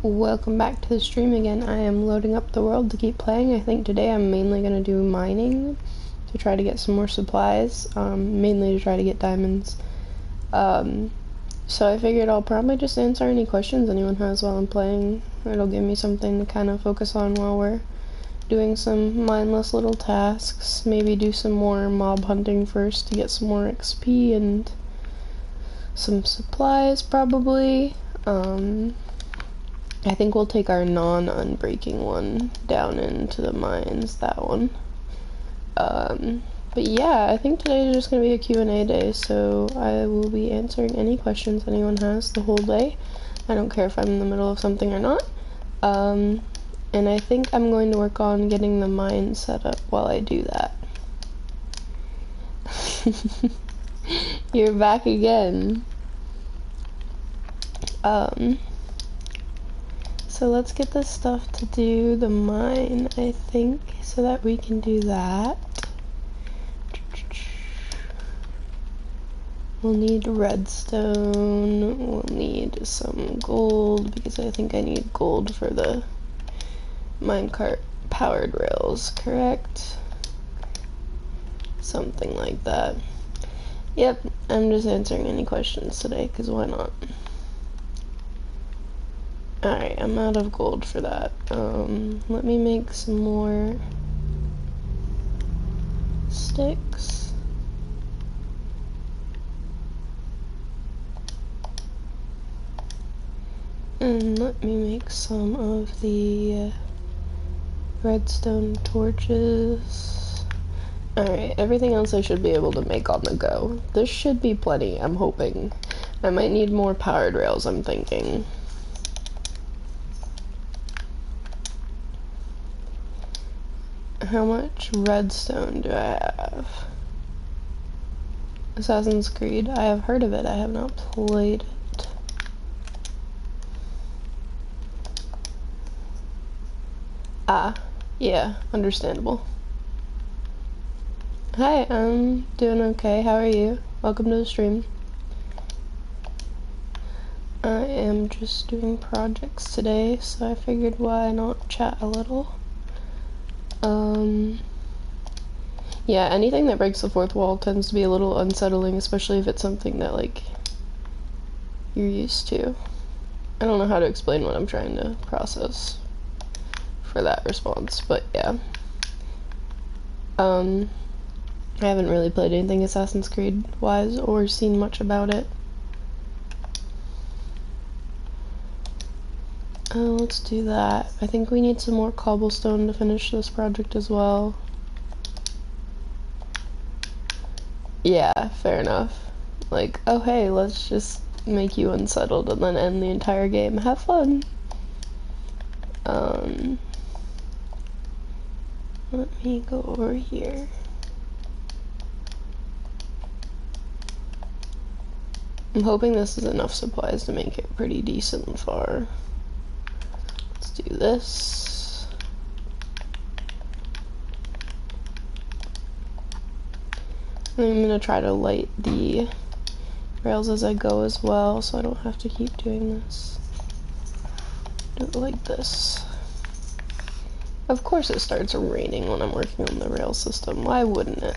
Welcome back to the stream again. I am loading up the world to keep playing. I think today I'm mainly going to do mining to try to get some more supplies, mainly to try to get diamonds. So I figured I'll probably just answer any questions anyone has while I'm playing. It'll give me something to kind of focus on while we're doing some mindless little tasks. Maybe do some more mob hunting first to get some more XP and some supplies probably. I think we'll take our non-unbreaking one down into the mines, that one. But yeah, I think today is just going to be a Q&A day, so I will be answering any questions anyone has the whole day. I don't care if I'm in the middle of something or not. And I think I'm going to work on getting the mine set up while I do that. You're back again. So let's get this stuff to do the mine, I think, so that we can do that. We'll need redstone, we'll need some gold, because I think I need gold for the minecart powered rails, correct? Something like that. Yep, I'm just answering any questions today, because why not? Alright, I'm out of gold for that. Let me make some more sticks. And let me make some of the redstone torches. Alright, everything else I should be able to make on the go. This should be plenty, I'm hoping. I might need more powered rails, I'm thinking. How much redstone do I have? Assassin's Creed. I have heard of it. I have not played it. Ah, yeah, understandable. Hi, I'm doing okay. How are you? Welcome to the stream. I am just doing projects today, so I figured why not chat a little. Yeah, anything that breaks the fourth wall tends to be a little unsettling, especially if it's something that, like, you're used to. I don't know how to explain what I'm trying to process for that response, but yeah. I haven't really played anything Assassin's Creed-wise or seen much about it. Let's do that. I think we need some more cobblestone to finish this project as well. Yeah, fair enough. Like, oh hey, let's just make you unsettled and then end the entire game. Have fun! Let me go over here. I'm hoping this is enough supplies to make it pretty decent far. Let's do this. I'm gonna try to light the rails as I go as well, so I don't have to keep doing this. Do it like this. Of course it starts raining when I'm working on the rail system. Why wouldn't it?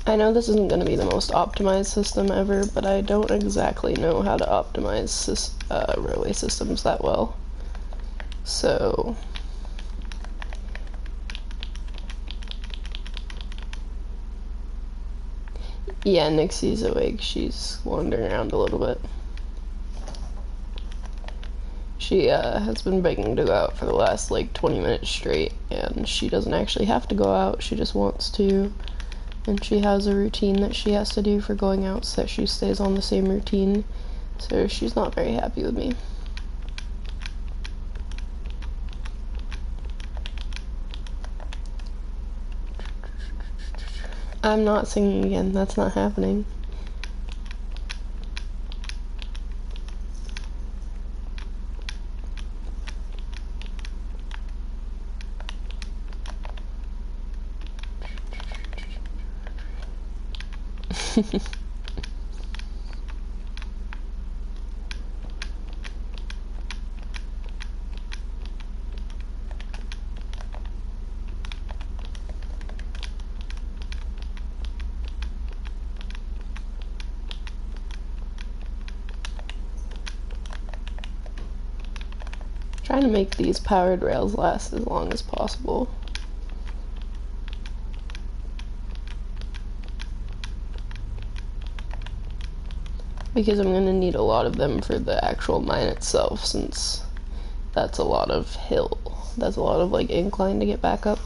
I know this isn't going to be the most optimized system ever, but I don't exactly know how to optimize railway systems that well. So yeah, Nixie's awake. She's wandering around a little bit. She has been begging to go out for the last like 20 minutes straight, and she doesn't actually have to go out, she just wants to. And she has a routine that she has to do for going out so that she stays on the same routine. So she's not very happy with me. I'm not singing again, that's not happening. Trying to make these powered rails last as long as possible. Because I'm going to need a lot of them for the actual mine itself, since that's a lot of hill. That's a lot of, like, incline to get back up.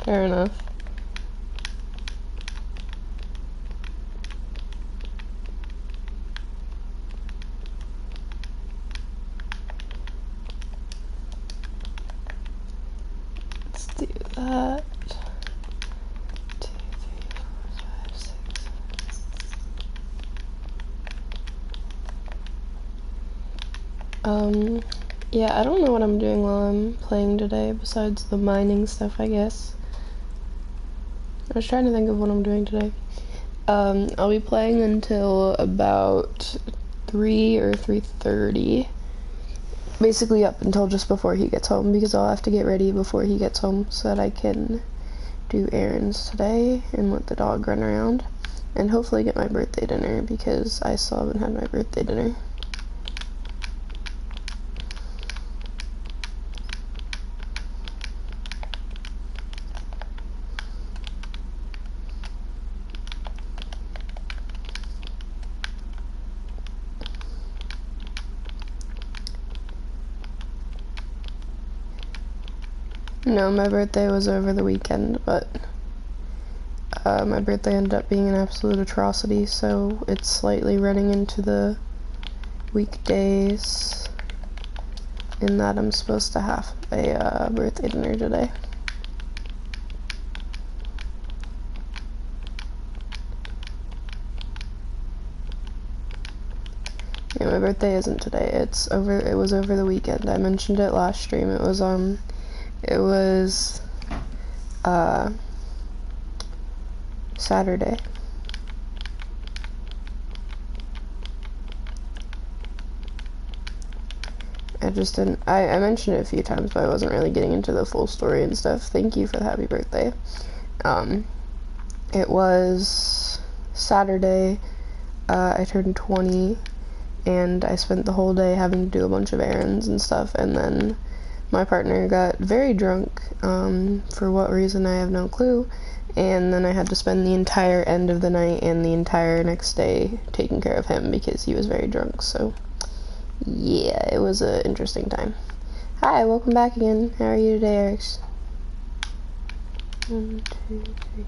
Fair enough. Let's do that. 2, 3, 4, 5, 6. Yeah, I don't know what I'm doing while I'm playing today, besides the mining stuff, I guess. I was trying to think of what I'm doing today. I'll be playing until about 3 or 3:30. Basically up until just before he gets home, because I'll have to get ready before he gets home so that I can do errands today and let the dog run around. And hopefully get my birthday dinner, because I still haven't had my birthday dinner. No, my birthday was over the weekend, but my birthday ended up being an absolute atrocity, so it's slightly running into the weekdays in that I'm supposed to have a birthday dinner today. Yeah, my birthday isn't today. It was over the weekend. I mentioned it last stream. It was Saturday. I just didn't, I mentioned it a few times, but I wasn't really getting into the full story and stuff. Thank you for the happy birthday. It was Saturday, I turned 20, and I spent the whole day having to do a bunch of errands and stuff, and then my partner got very drunk, for what reason I have no clue, and then I had to spend the entire end of the night and the entire next day taking care of him because he was very drunk, so yeah, it was an interesting time. Hi, welcome back again. How are you today, Erics? 1, 2, 3, 4,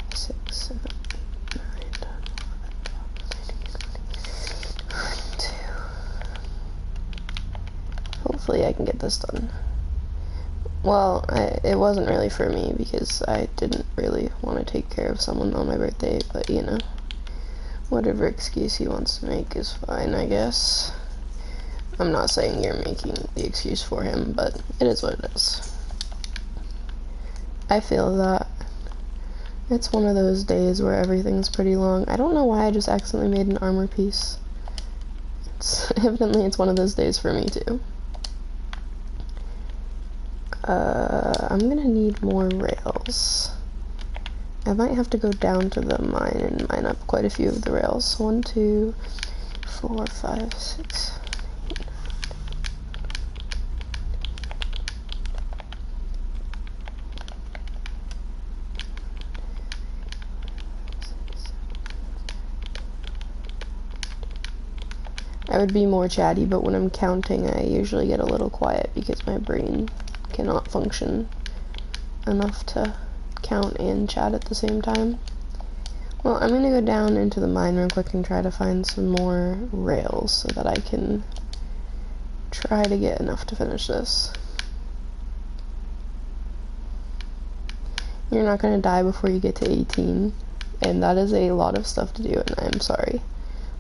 5, 6, 7, 8, 9, 10, 11, 12, 13, 2. Hopefully I can get this done. Well, it wasn't really for me because I didn't really want to take care of someone on my birthday, but you know, whatever excuse he wants to make is fine, I guess. I'm not saying you're making the excuse for him, but it is what it is. I feel that it's one of those days where everything's pretty long. I don't know why I just accidentally made an armor piece. Evidently it's one of those days for me too. I'm gonna need more rails. I might have to go down to the mine and mine up quite a few of the rails. 1, 2, 4, 5, 6. I would be more chatty, but when I'm counting, I usually get a little quiet because my brain cannot function enough to count and chat at the same time. Well, I'm gonna go down into the mine real quick and try to find some more rails so that I can try to get enough to finish this. You're not gonna die before you get to 18, and that is a lot of stuff to do, and I'm sorry.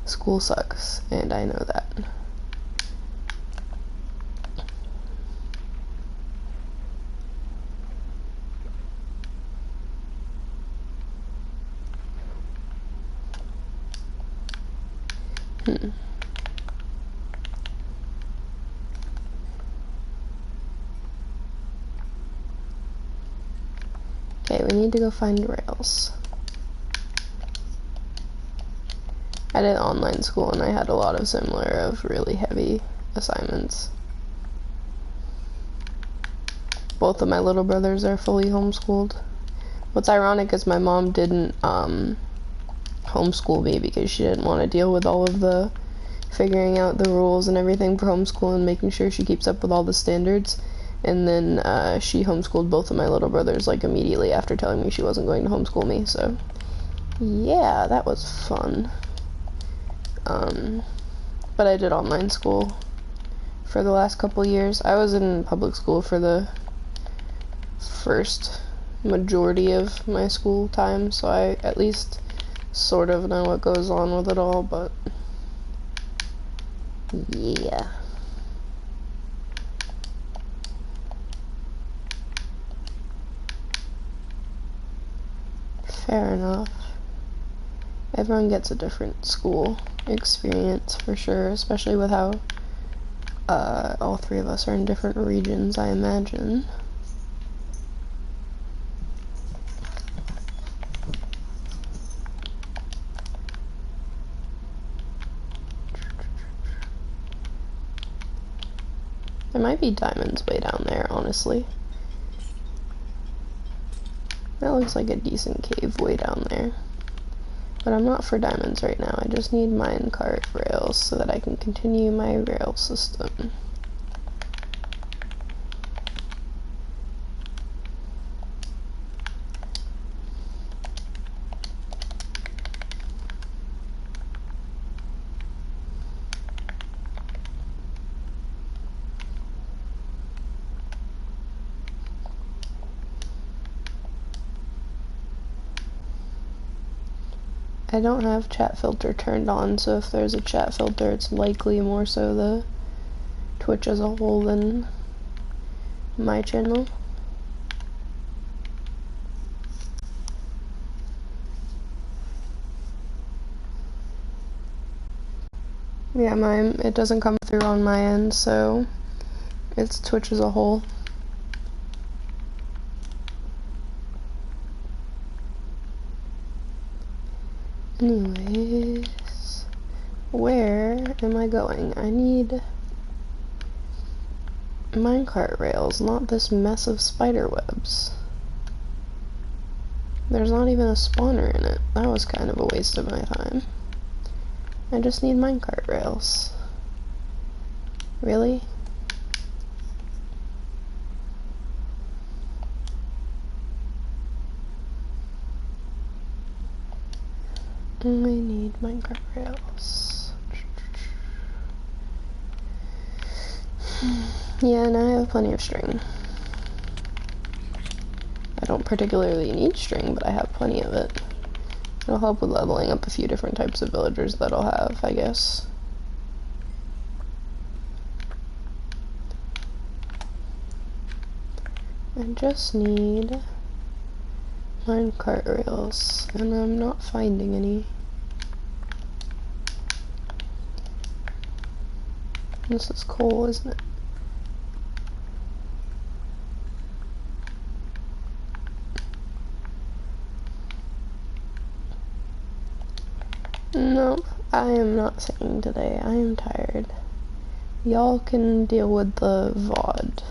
School sucks, and I know that. Okay, we need to go find Rails. I did online school and I had a lot of similar of really heavy assignments. Both of my little brothers are fully homeschooled. What's ironic is my mom didn't homeschool me because she didn't want to deal with all of the figuring out the rules and everything for homeschool and making sure she keeps up with all the standards. And then she homeschooled both of my little brothers like immediately after telling me she wasn't going to homeschool me. So yeah, that was fun. But I did online school for the last couple years. I was in public school for the first majority of my school time, so I at least sort of know what goes on with it all, but yeah. Fair enough. Everyone gets a different school experience for sure, especially with how all three of us are in different regions, I imagine. There might be diamonds way down there, honestly. That looks like a decent cave way down there. But I'm not for diamonds right now. I just need minecart rails so that I can continue my rail system. I don't have chat filter turned on, so if there's a chat filter, it's likely more so the Twitch as a whole than my channel. Yeah, it doesn't come through on my end, so it's Twitch as a whole. Anyways, where am I going? I need minecart rails, not this mess of spider webs. There's not even a spawner in it. That was kind of a waste of my time. I just need minecart rails. Really? I need minecart rails. Yeah, and I have plenty of string. I don't particularly need string, but I have plenty of it. It'll help with leveling up a few different types of villagers that I'll have, I guess. I just need minecart rails, and I'm not finding any. This is coal, isn't it? Nope, I am not singing today. I am tired. Y'all can deal with the VOD.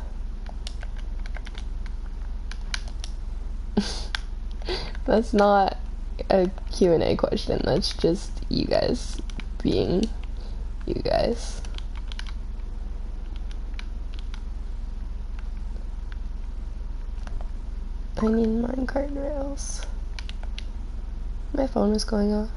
That's not a Q&A question. That's just you guys being you guys. I need minecart rails. My phone is going off.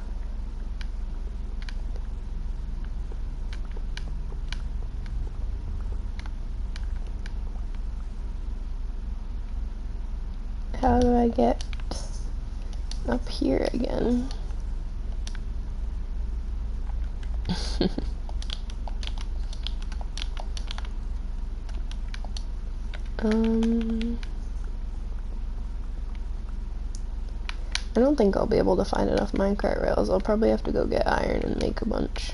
How do I get up here again? I don't think I'll be able to find enough minecart rails. I'll probably have to go get iron and make a bunch.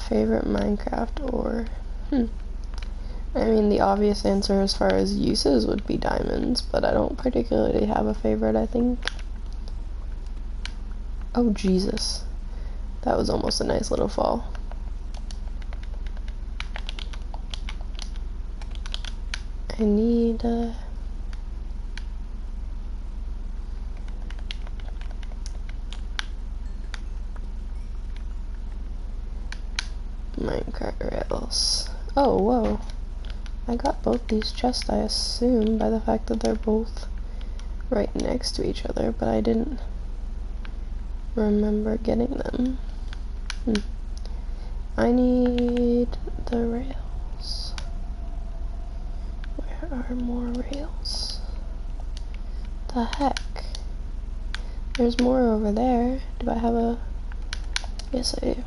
Favorite Minecraft ore? I mean, the obvious answer as far as uses would be diamonds, but I don't particularly have a favorite, I think. Oh, Jesus. That was almost a nice little fall. I need, minecart rails. Oh, whoa. I got both these chests, I assume, by the fact that they're both right next to each other, but I didn't remember getting them. I need the rails. Where are more rails? The heck? There's more over there. Do I have a... Yes, I do.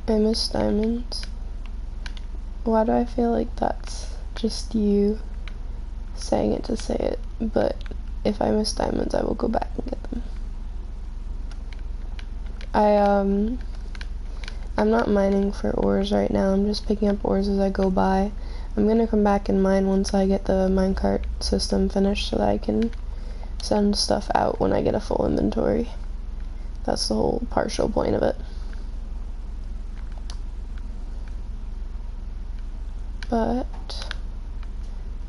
I miss diamonds. Why do I feel like that's just you saying it to say it? But if I miss diamonds, I will go back and get them. I'm not mining for ores right now. I'm just picking up ores as I go by. I'm gonna come back and mine once I get the minecart system finished so that I can send stuff out when I get a full inventory. That's the whole partial point of it. But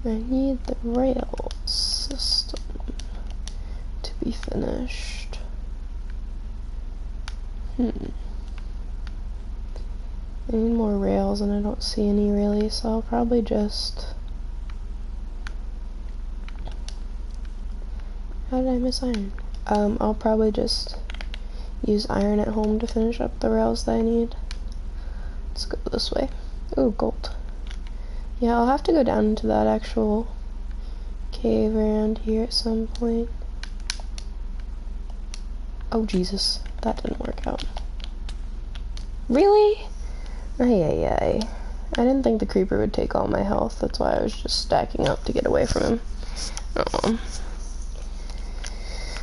I need the rail system to be finished. I need more rails and I don't see any really, so I'll probably just... How did I miss iron? I'll probably just use iron at home to finish up the rails that I need. Let's go this way. Ooh, gold. Yeah, I'll have to go down into that actual cave around here at some point. Oh, Jesus. That didn't work out. Really? Ay. I didn't think the creeper would take all my health. That's why I was just stacking up to get away from him. Oh.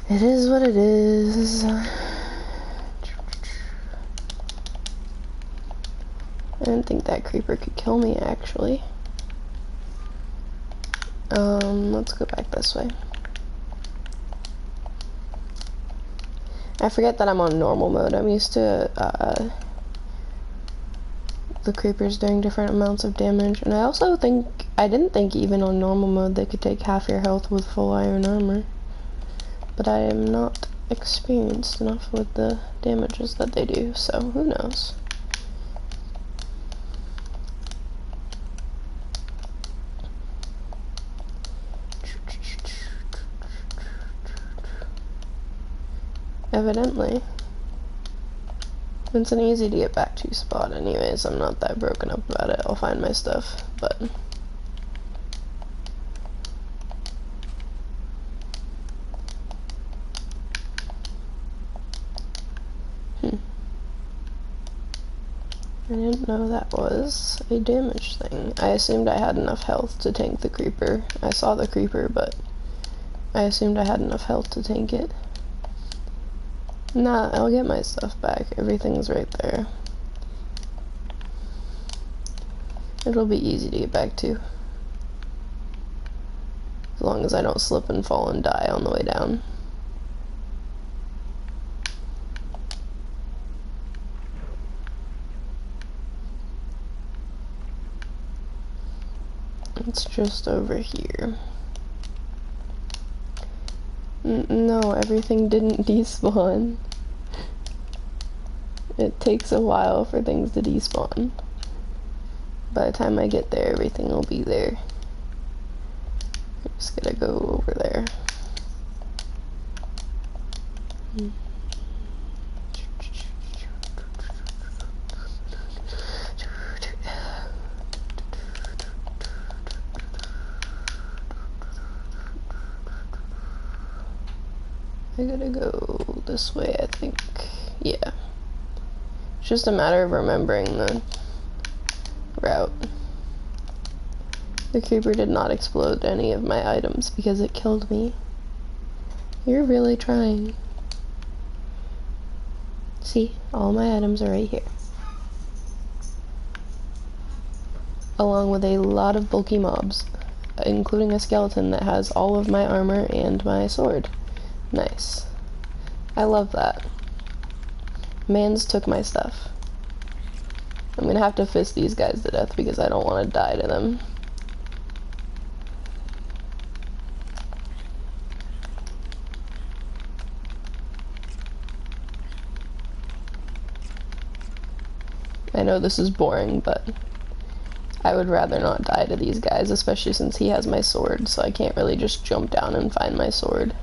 It is what it is. I didn't think that creeper could kill me, actually. Let's go back this way. I forget that I'm on normal mode. I'm used to, the creepers doing different amounts of damage, and I didn't think even on normal mode they could take half your health with full iron armor. But I am not experienced enough with the damages that they do, so who knows. Evidently. It's an easy to get back to spot anyways. I'm not that broken up about it. I'll find my stuff, but... I didn't know that was a damage thing. I assumed I had enough health to tank the creeper. I saw the creeper, but I assumed I had enough health to tank it. Nah, I'll get my stuff back. Everything's right there. It'll be easy to get back to. As long as I don't slip and fall and die on the way down. It's just over here. No, everything didn't despawn. It takes a while for things to despawn. By the time I get there, everything will be there. I'm just gonna go over there. I gotta go this way, I think. Yeah. It's just a matter of remembering the route. The creeper did not explode any of my items because it killed me. You're really trying. See, all my items are right here. Along with a lot of bulky mobs, including a skeleton that has all of my armor and my sword. Nice. I love that. Mans took my stuff. I'm gonna have to fist these guys to death because I don't want to die to them. I know this is boring, but I would rather not die to these guys, especially since he has my sword, so I can't really just jump down and find my sword.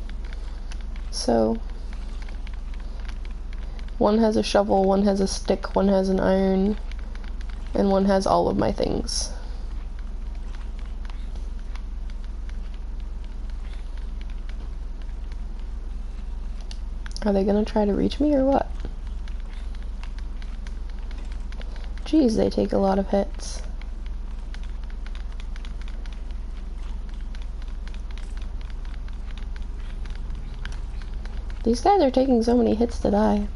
So, one has a shovel, one has a stick, one has an iron, and one has all of my things. Are they gonna try to reach me or what? Jeez, they take a lot of hits. These guys are taking so many hits to die.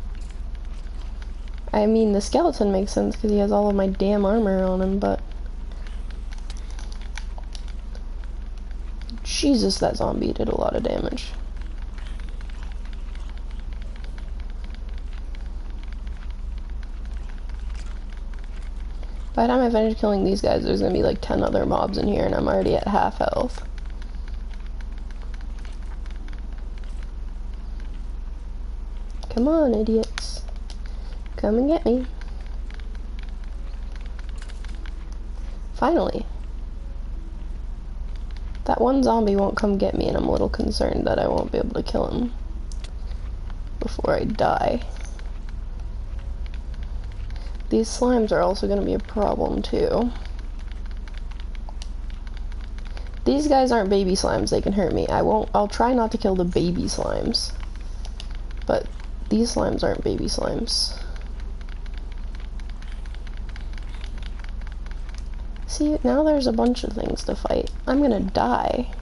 I mean, the skeleton makes sense because he has all of my damn armor on him, but... Jesus, that zombie did a lot of damage. By the time I finish killing these guys, there's gonna be like 10 other mobs in here, and I'm already at half health. Come on, idiots. Come and get me. Finally. That one zombie won't come get me, and I'm a little concerned that I won't be able to kill him before I die. These slimes are also going to be a problem, too. These guys aren't baby slimes, they can hurt me. I'll try not to kill the baby slimes. But these slimes aren't baby slimes. See, now there's a bunch of things to fight. I'm gonna die.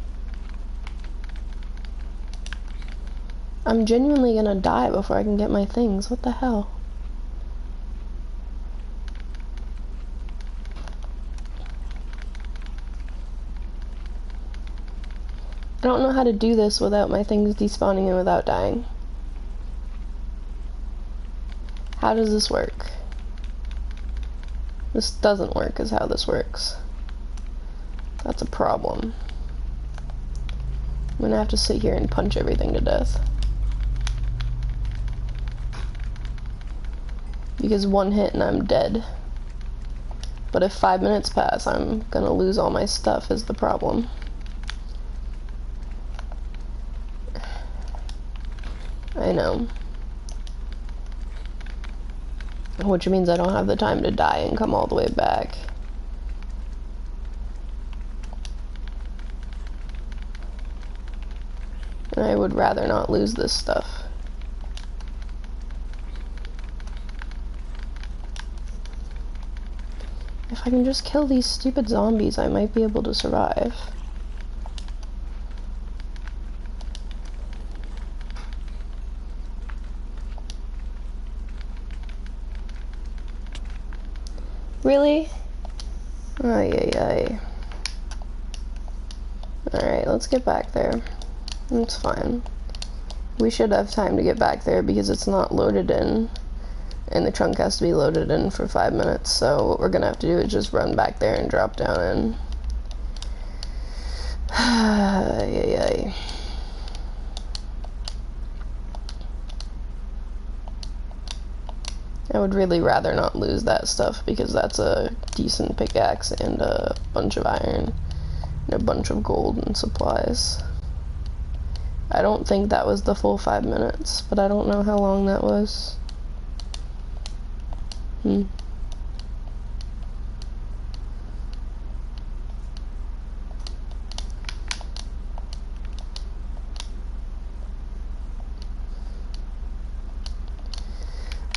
I'm genuinely gonna die before I can get my things. What the hell? I don't know how to do this without my things despawning and without dying. How does this work? This doesn't work is how this works. That's a problem. I'm gonna have to sit here and punch everything to death. Because one hit and I'm dead. But if 5 minutes pass, I'm gonna lose all my stuff is the problem. I know. Which means I don't have the time to die and come all the way back. And I would rather not lose this stuff. If I can just kill these stupid zombies, I might be able to survive. Really? Ay, ay, ay. Alright, let's get back there. It's fine. We should have time to get back there because it's not loaded in. And the trunk has to be loaded in for 5 minutes. So what we're gonna have to do is just run back there and drop down in. Ay, ay, ay. I would really rather not lose that stuff because that's a decent pickaxe and a bunch of iron and a bunch of gold and supplies. I don't think that was the full 5 minutes, but I don't know how long that was.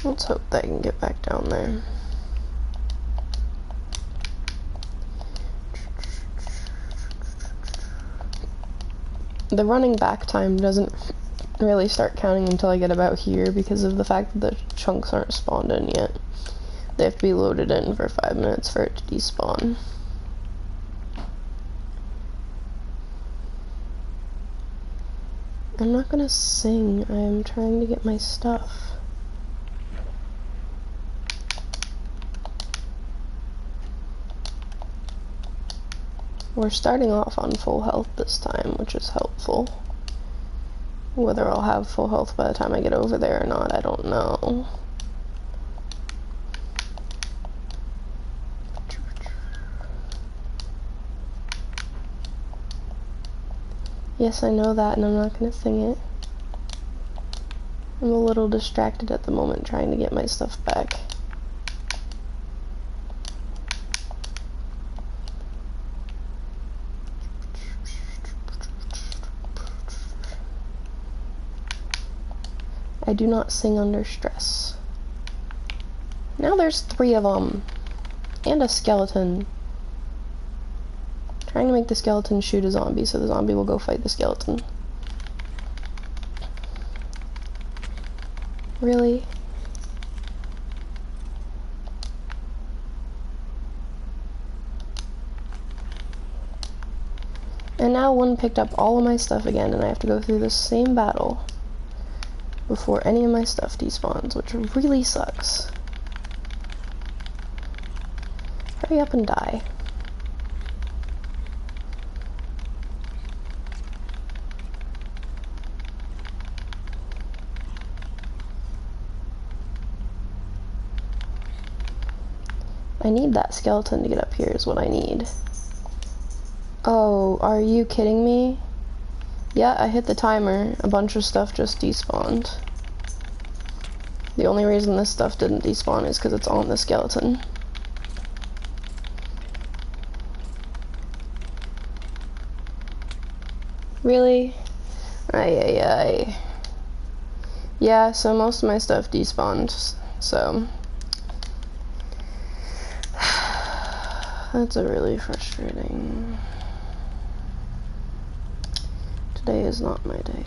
Let's hope that I can get back down there. The running back time doesn't really start counting until I get about here because of the fact that the chunks aren't spawned in yet. They have to be loaded in for 5 minutes for it to despawn. I'm not gonna sing, I'm trying to get my stuff. We're starting off on full health this time, which is helpful. Whether I'll have full health by the time I get over there or not, I don't know. Yes, I know that, and I'm not gonna sing it. I'm a little distracted at the moment trying to get my stuff back. I do not sing under stress. Now there's 3 of them. And a skeleton. Trying to make the skeleton shoot a zombie so the zombie will go fight the skeleton. Really? And now one picked up all of my stuff again, and I have to go through the same battle before any of my stuff despawns, which really sucks. Hurry up and die. I need that skeleton to get up here is what I need. Oh, are you kidding me? Yeah, I hit the timer. A bunch of stuff just despawned. The only reason this stuff didn't despawn is because it's on the skeleton. Really? Ay, ay, ay. Yeah, so most of my stuff despawned, so... That's a really frustrating... Today is not my day.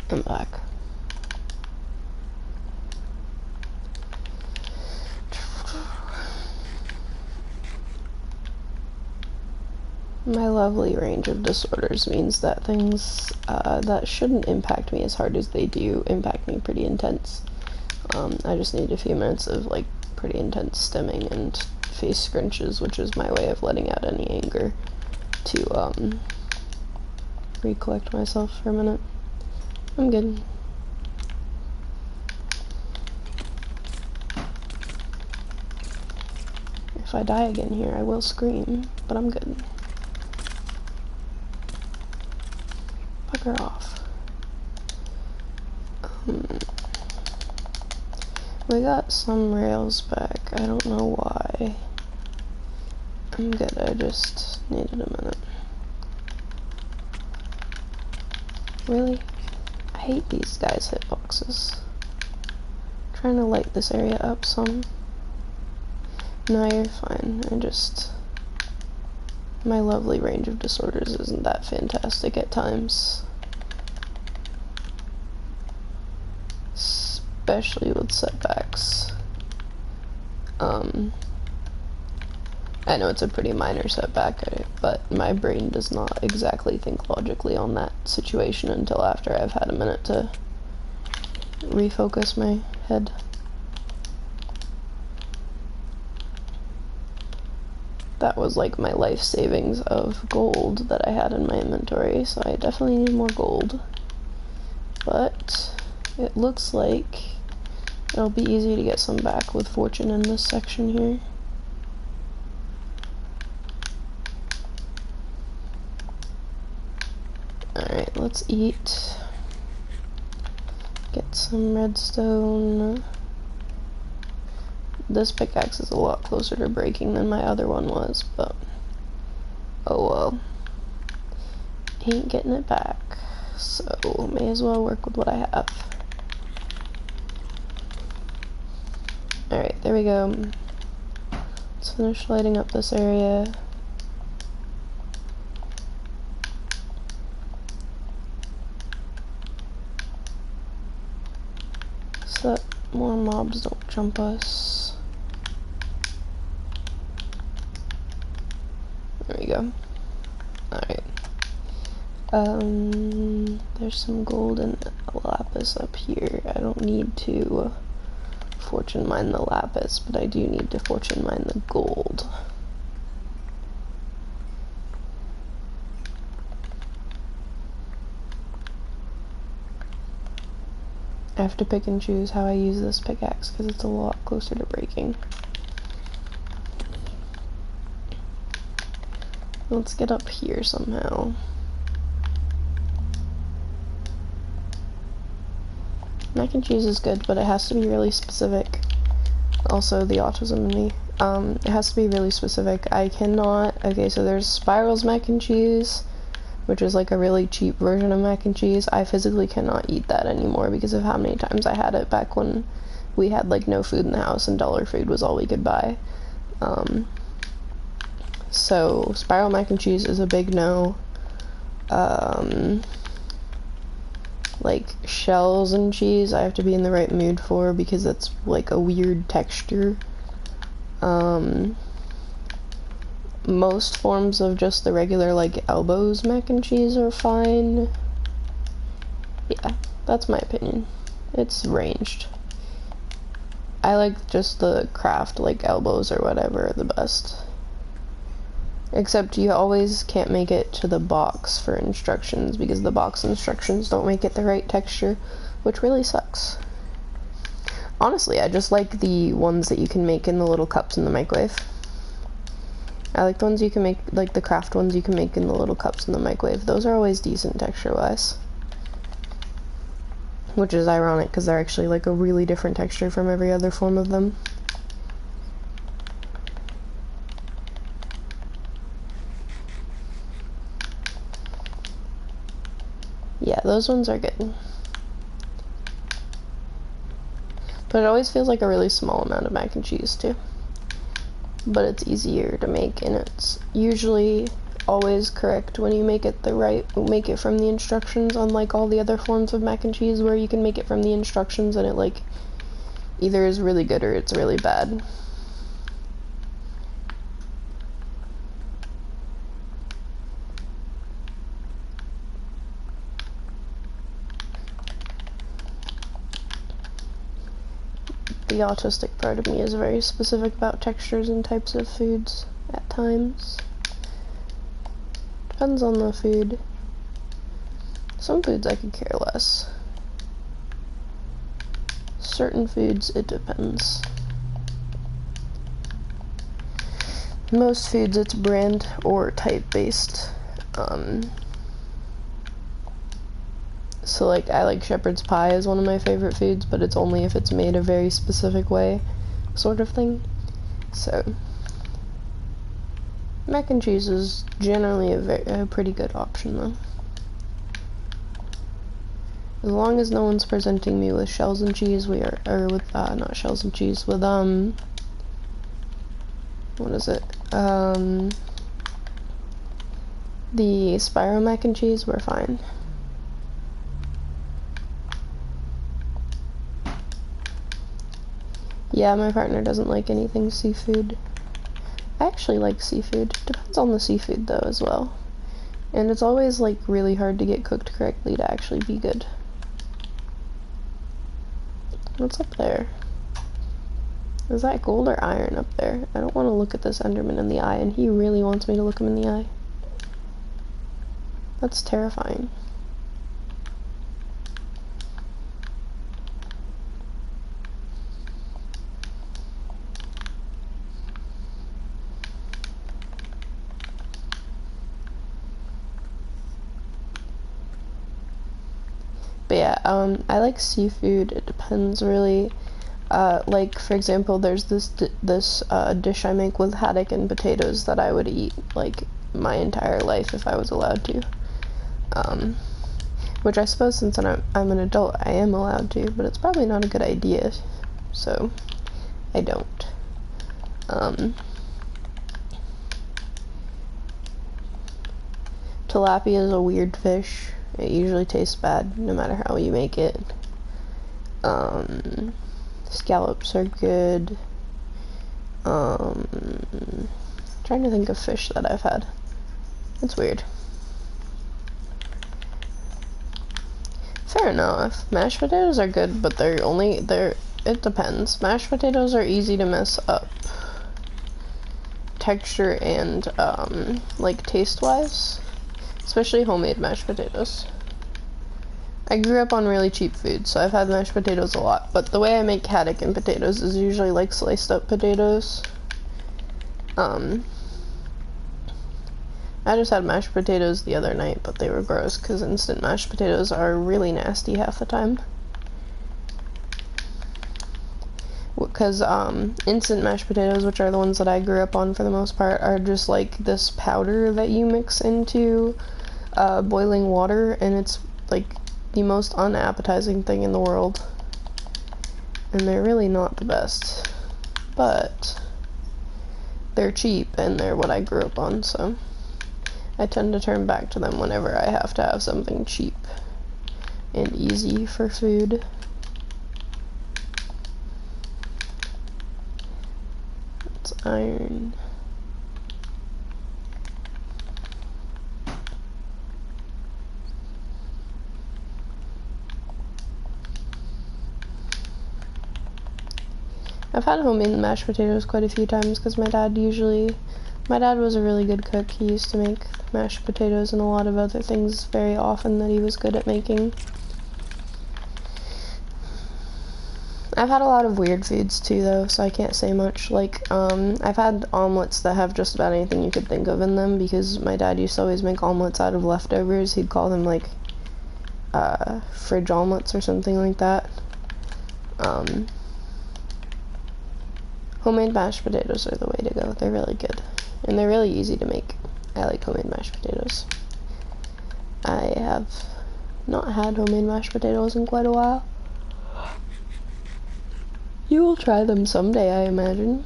I'm back. My lovely range of disorders means that things that shouldn't impact me as hard as they do impact me pretty intense. I just need a few minutes of like pretty intense stimming and face scrunches, which is my way of letting out any anger, to recollect myself for a minute. I'm good. If I die again here, I will scream, but I'm good. Bugger off. We got some rails back. I don't know why. I'm good. I just needed a minute. Really? I hate these guys' hitboxes. Trying to light this area up some. No, you're fine. My lovely range of disorders isn't that fantastic at times. Especially with setbacks. I know it's a pretty minor setback, but my brain does not exactly think logically on that situation until after I've had a minute to refocus my head. That was like my life savings of gold that I had in my inventory, so I definitely need more gold. But it looks like it'll be easy to get some back with fortune in this section here. Alright, let's eat. Get some redstone. This pickaxe is a lot closer to breaking than my other one was, but oh well. Ain't getting it back, so may as well work with what I have. Alright, there we go. Let's finish lighting up this area. So that more mobs don't jump us. There we go. Alright. There's some gold and lapis up here. I don't need to fortune mine the lapis, but I do need to fortune mine the gold. I have to pick and choose how I use this pickaxe because it's a lot closer to breaking. Let's get up here somehow. Mac and cheese is good, but it has to be really specific. Also, the autism in me. It has to be really specific. I cannot... Okay, so there's Spiral's mac and cheese, which is like a really cheap version of mac and cheese. I physically cannot eat that anymore because of how many times I had it back when we had like no food in the house and dollar food was all we could buy. So Spiral mac and cheese is a big no. Like shells and cheese I have to be in the right mood for because it's like a weird texture. Most forms of just the regular like elbows mac and cheese are fine. Yeah, that's my opinion. It's ranged. I like just the craft like elbows or whatever are the best. Except you always can't make it to the box for instructions because the box instructions don't make it the right texture, which really sucks. Honestly, I just like the ones that you can make in the little cups in the microwave. I like the ones you can make, like the craft ones you can make in the little cups in the microwave. Those are always decent texture-wise. Which is ironic because they're actually like a really different texture from every other form of them. Yeah, those ones are good. But it always feels like a really small amount of mac and cheese too. But it's easier to make and it's usually always correct when you make it make it from the instructions, unlike all the other forms of mac and cheese where you can make it from the instructions and it like either is really good or it's really bad. The autistic part of me is very specific about textures and types of foods at times. Depends on the food. Some foods I could care less. Certain foods, it depends. Most foods, it's brand or type based. So like, I like shepherd's pie is one of my favorite foods, but it's only if it's made a very specific way, sort of thing. So, mac and cheese is generally a pretty good option though. As long as no one's presenting me with shells and cheese, not shells and cheese, with, what is it? The Spyro mac and cheese, we're fine. Yeah, my partner doesn't like anything seafood. I actually like seafood. Depends on the seafood though as well. And it's always like really hard to get cooked correctly to actually be good. What's up there? Is that gold or iron up there? I don't want to look at this Enderman in the eye, and he really wants me to look him in the eye. That's terrifying. But yeah, I like seafood. It depends really. Like for example, there's this dish I make with haddock and potatoes that I would eat like my entire life if I was allowed to. Which I suppose since I'm an adult, I am allowed to, but it's probably not a good idea, so I don't. Tilapia is a weird fish. It usually tastes bad no matter how you make it. Scallops are good. Trying to think of fish that I've had. It's weird. Fair enough. Mashed potatoes are good, but it depends. Mashed potatoes are easy to mess up. Texture and, like taste-wise. Especially homemade mashed potatoes. I grew up on really cheap food, so I've had mashed potatoes a lot, but the way I make haddock and potatoes is usually like sliced up potatoes. I just had mashed potatoes the other night, but they were gross because instant mashed potatoes are really nasty half the time. Because instant mashed potatoes, which are the ones that I grew up on for the most part, are just like this powder that you mix into boiling water, and it's like the most unappetizing thing in the world. And they're really not the best. But they're cheap, and they're what I grew up on, so I tend to turn back to them whenever I have to have something cheap and easy for food. It's iron. I've had homemade mashed potatoes quite a few times because my dad was a really good cook. He used to make mashed potatoes and a lot of other things very often that he was good at making. I've had a lot of weird foods too though, so I can't say much. Like, I've had omelets that have just about anything you could think of in them because my dad used to always make omelets out of leftovers. He'd call them like, fridge omelets or something like that. Homemade mashed potatoes are the way to go. They're really good. And they're really easy to make. I like homemade mashed potatoes. I have not had homemade mashed potatoes in quite a while. You will try them someday, I imagine.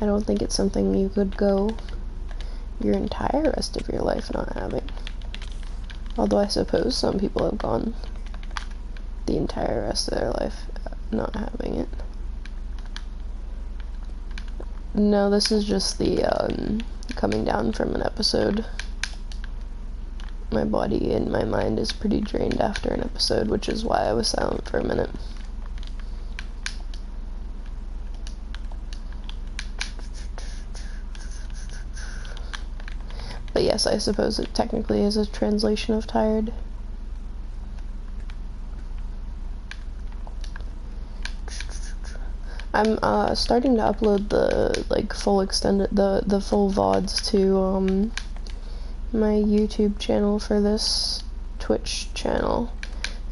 I don't think it's something you could go your entire rest of your life not having. Although I suppose some people have gone the entire rest of their life not having it. No, this is just the coming down from an episode. My body and my mind is pretty drained after an episode, which is why I was silent for a minute. But yes, I suppose it technically is a translation of tired. I'm starting to upload the full extended the full VODs to my YouTube channel for this Twitch channel.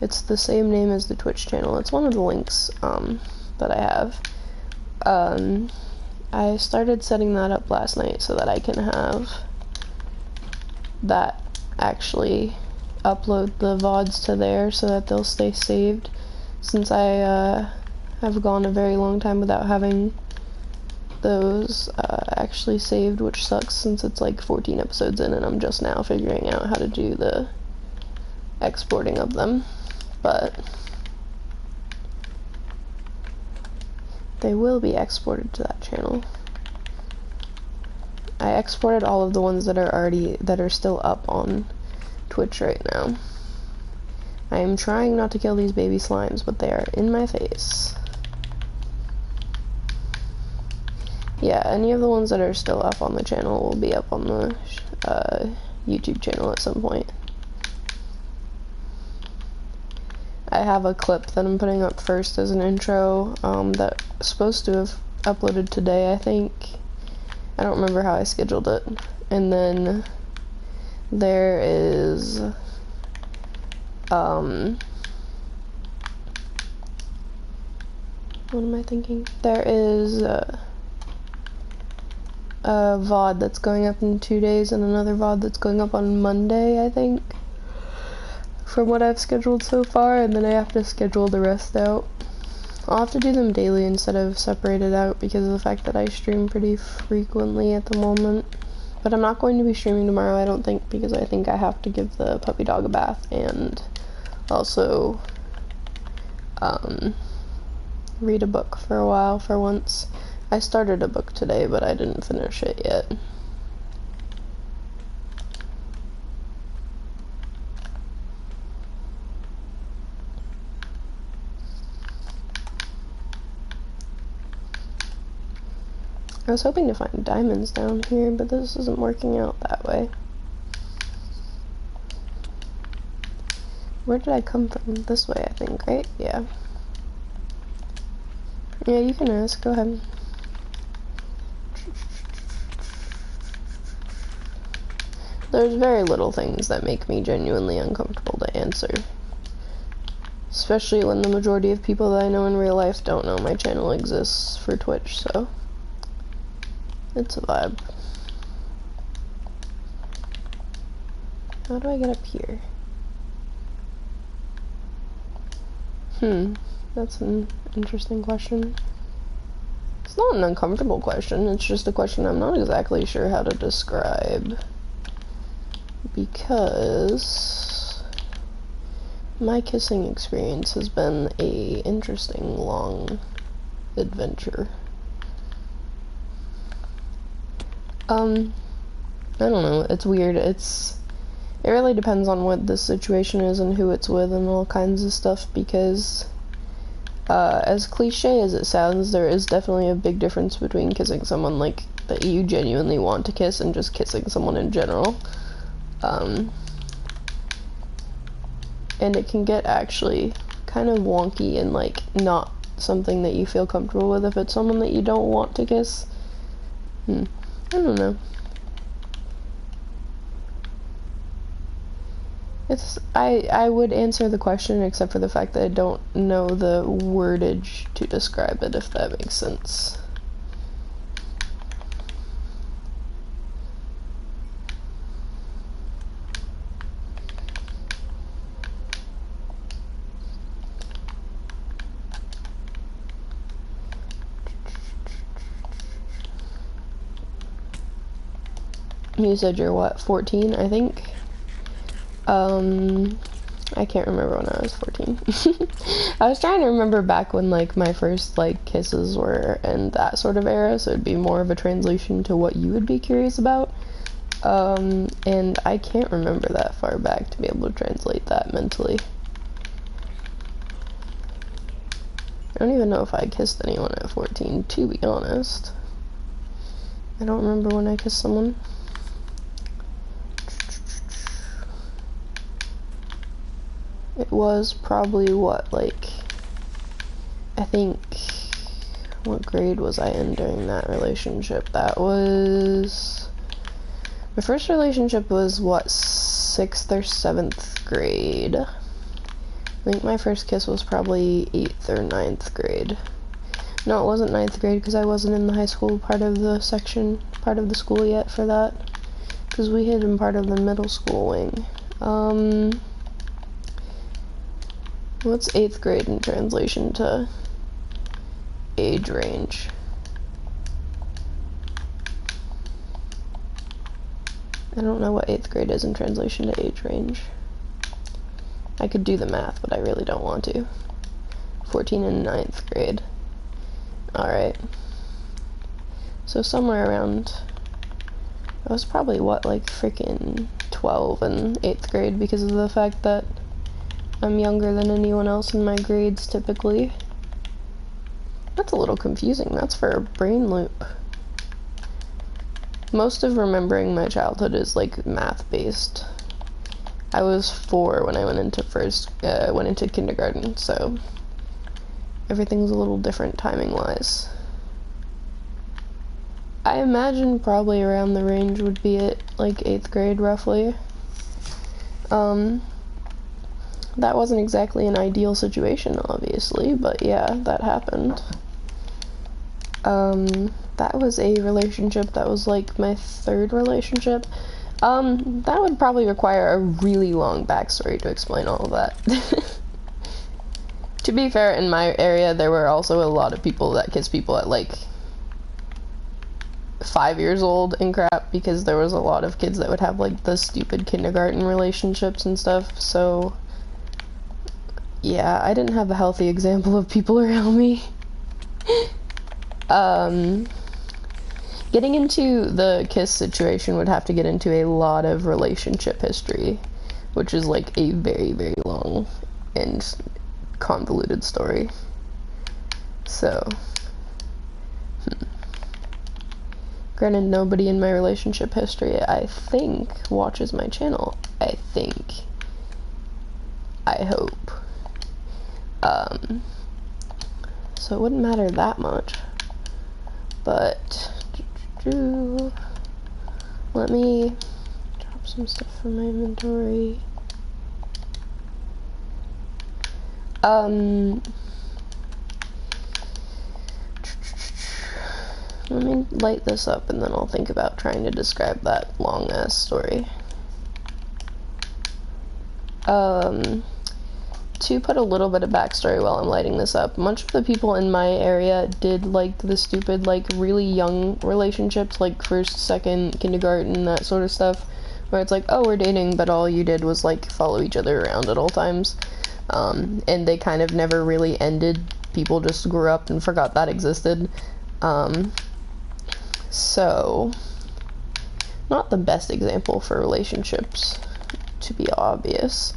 It's the same name as the Twitch channel. It's one of the links that I have. I started setting that up last night so that I can have that actually upload the VODs to there so that they'll stay saved, since I have gone a very long time without having those actually saved, which sucks since it's like 14 episodes in and I'm just now figuring out how to do the exporting of them. But they will be exported to that channel. I exported all of the ones that are still up on Twitch right now. I am trying not to kill these baby slimes, but they are in my face. Yeah, any of the ones that are still up on the channel will be up on the YouTube channel at some point. I have a clip that I'm putting up first as an intro that's supposed to have uploaded today, I think. I don't remember how I scheduled it. And then there is what am I thinking? There is a VOD that's going up in 2 days and another VOD that's going up on Monday, I think, from what I've scheduled so far, and then I have to schedule the rest out. I'll have to do them daily instead of separated out because of the fact that I stream pretty frequently at the moment. But I'm not going to be streaming tomorrow, I don't think, because I think I have to give the puppy dog a bath and also read a book for a while for once. I started a book today, but I didn't finish it yet. I was hoping to find diamonds down here, but this isn't working out that way. Where did I come from? This way, I think, right? Yeah. Yeah, you can ask. Go ahead. There's very little things that make me genuinely uncomfortable to answer. Especially when the majority of people that I know in real life don't know my channel exists for Twitch, so it's a vibe. How do I get up here? That's an interesting question. It's not an uncomfortable question, it's just a question I'm not exactly sure how to describe. Because my kissing experience has been a interesting, long adventure. I don't know, it's weird. It really depends on what the situation is and who it's with and all kinds of stuff, because as cliche as it sounds, there is definitely a big difference between kissing someone like that you genuinely want to kiss and just kissing someone in general. And it can get actually kind of wonky and like not something that you feel comfortable with if it's someone that you don't want to kiss. I don't know. I would answer the question except for the fact that I don't know the wordage to describe it, if that makes sense. You said you're what, 14, I think? I can't remember when I was 14. I was trying to remember back when, like, my first, like, kisses were in that sort of era, so it'd be more of a translation to what you would be curious about. And I can't remember that far back to be able to translate that mentally. I don't even know if I kissed anyone at 14, to be honest. I don't remember when I kissed someone. It was probably what, like, I think, what grade was I in during that relationship? That was, my first relationship was what, 6th or 7th grade? I think my first kiss was probably 8th or 9th grade. No, it wasn't 9th grade because I wasn't in the high school part of the school yet for that. Because we had been part of the middle school wing. What's 8th grade in translation to age range? I don't know what 8th grade is in translation to age range. I could do the math, but I really don't want to. 14 and 9th grade. Alright. So somewhere around, I was probably what, like freaking 12 in 8th grade because of the fact that I'm younger than anyone else in my grades typically. That's a little confusing. That's for a brain loop. Most of remembering my childhood is like math based. I was 4 when I went into kindergarten, so everything's a little different timing wise. I imagine probably around the range would be at like 8th grade roughly. That wasn't exactly an ideal situation, obviously, but yeah, that happened. That was a relationship that was like my 3rd relationship. That would probably require a really long backstory to explain all of that. To be fair, in my area, there were also a lot of people that kissed people at like 5 years old and crap, because there was a lot of kids that would have like the stupid kindergarten relationships and stuff, so yeah, I didn't have a healthy example of people around me. Getting into the kiss situation would have to get into a lot of relationship history, which is like a very, very long and convoluted story. So, granted, nobody in my relationship history, I think, watches my channel. I think. I hope. So it wouldn't matter that much. But let me drop some stuff from my inventory. Let me light this up and then I'll think about trying to describe that long ass story. To put a little bit of backstory while I'm lighting this up, much of the people in my area did like the stupid, like really young relationships, like first, second, kindergarten, that sort of stuff, where it's like, oh, we're dating, but all you did was like follow each other around at all times, and they kind of never really ended. People just grew up and forgot that existed. So not the best example for relationships, to be obvious.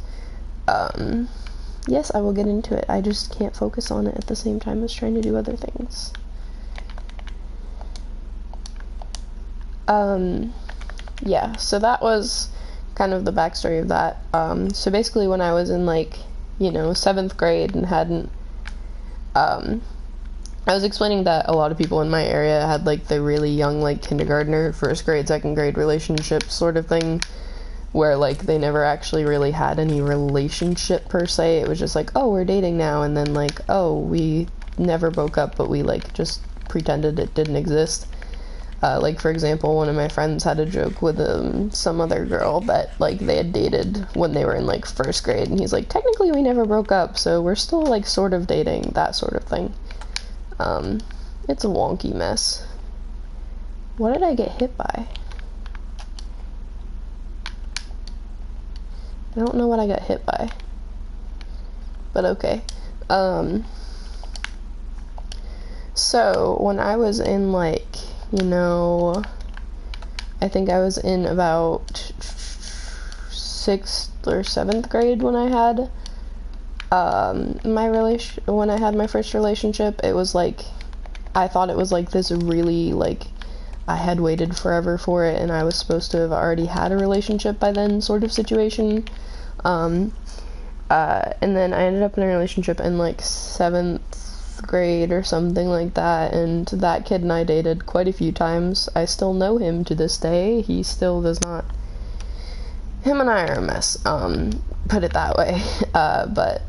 Yes, I will get into it. I just can't focus on it at the same time as trying to do other things. Yeah, so that was kind of the backstory of that. So basically when I was in, like, you know, 7th grade and hadn't, I was explaining that a lot of people in my area had, like, the really young, like, kindergartner, 1st grade, 2nd grade relationship sort of thing, where, like, they never actually really had any relationship per se. It was just like, oh, we're dating now, and then, like, oh, we never broke up, but we, like, just pretended it didn't exist. Like, for example, one of my friends had a joke with some other girl that, like, they had dated when they were in, like, 1st grade, and he's like, technically we never broke up, so we're still, like, sort of dating, that sort of thing. It's a wonky mess. What did I get hit by? I don't know what I got hit by. But okay. So, when I was in, like, you know, I think I was in about 6th or 7th grade when I had, when I had my first relationship. It was, like, I thought it was, like, this really, like, I had waited forever for it, and I was supposed to have already had a relationship by then sort of situation. And then I ended up in a relationship in, like, 7th grade or something like that, and that kid and I dated quite a few times. I still know him to this day. He still does not. Him and I are a mess, put it that way. But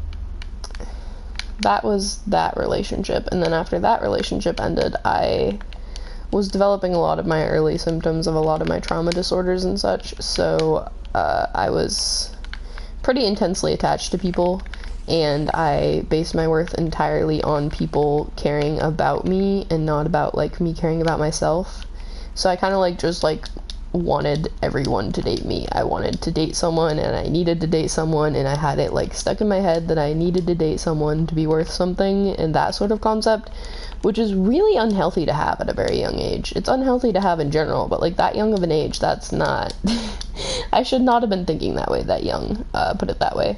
that was that relationship, and then after that relationship ended, I was developing a lot of my early symptoms of a lot of my trauma disorders and such, so I was pretty intensely attached to people, and I based my worth entirely on people caring about me and not about, like, me caring about myself. So I kind of, like, just, like, wanted everyone to date me. I wanted to date someone, and I needed to date someone, and I had it, like, stuck in my head that I needed to date someone to be worth something, and that sort of concept, which is really unhealthy to have at a very young age. It's unhealthy to have in general, but, like, that young of an age, that's not... I should not have been thinking that way that young, put it that way.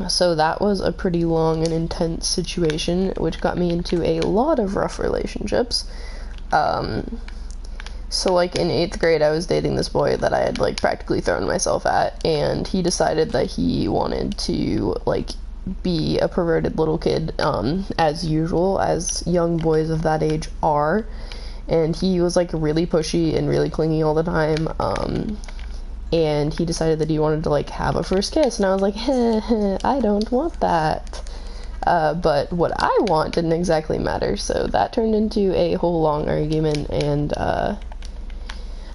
So that was a pretty long and intense situation, which got me into a lot of rough relationships. So, like, in 8th grade, I was dating this boy that I had, like, practically thrown myself at, and he decided that he wanted to, like, be a perverted little kid, as usual, as young boys of that age are, and he was, like, really pushy and really clingy all the time, and he decided that he wanted to, like, have a first kiss, and I was like, I don't want that. But what I want didn't exactly matter, so that turned into a whole long argument, and,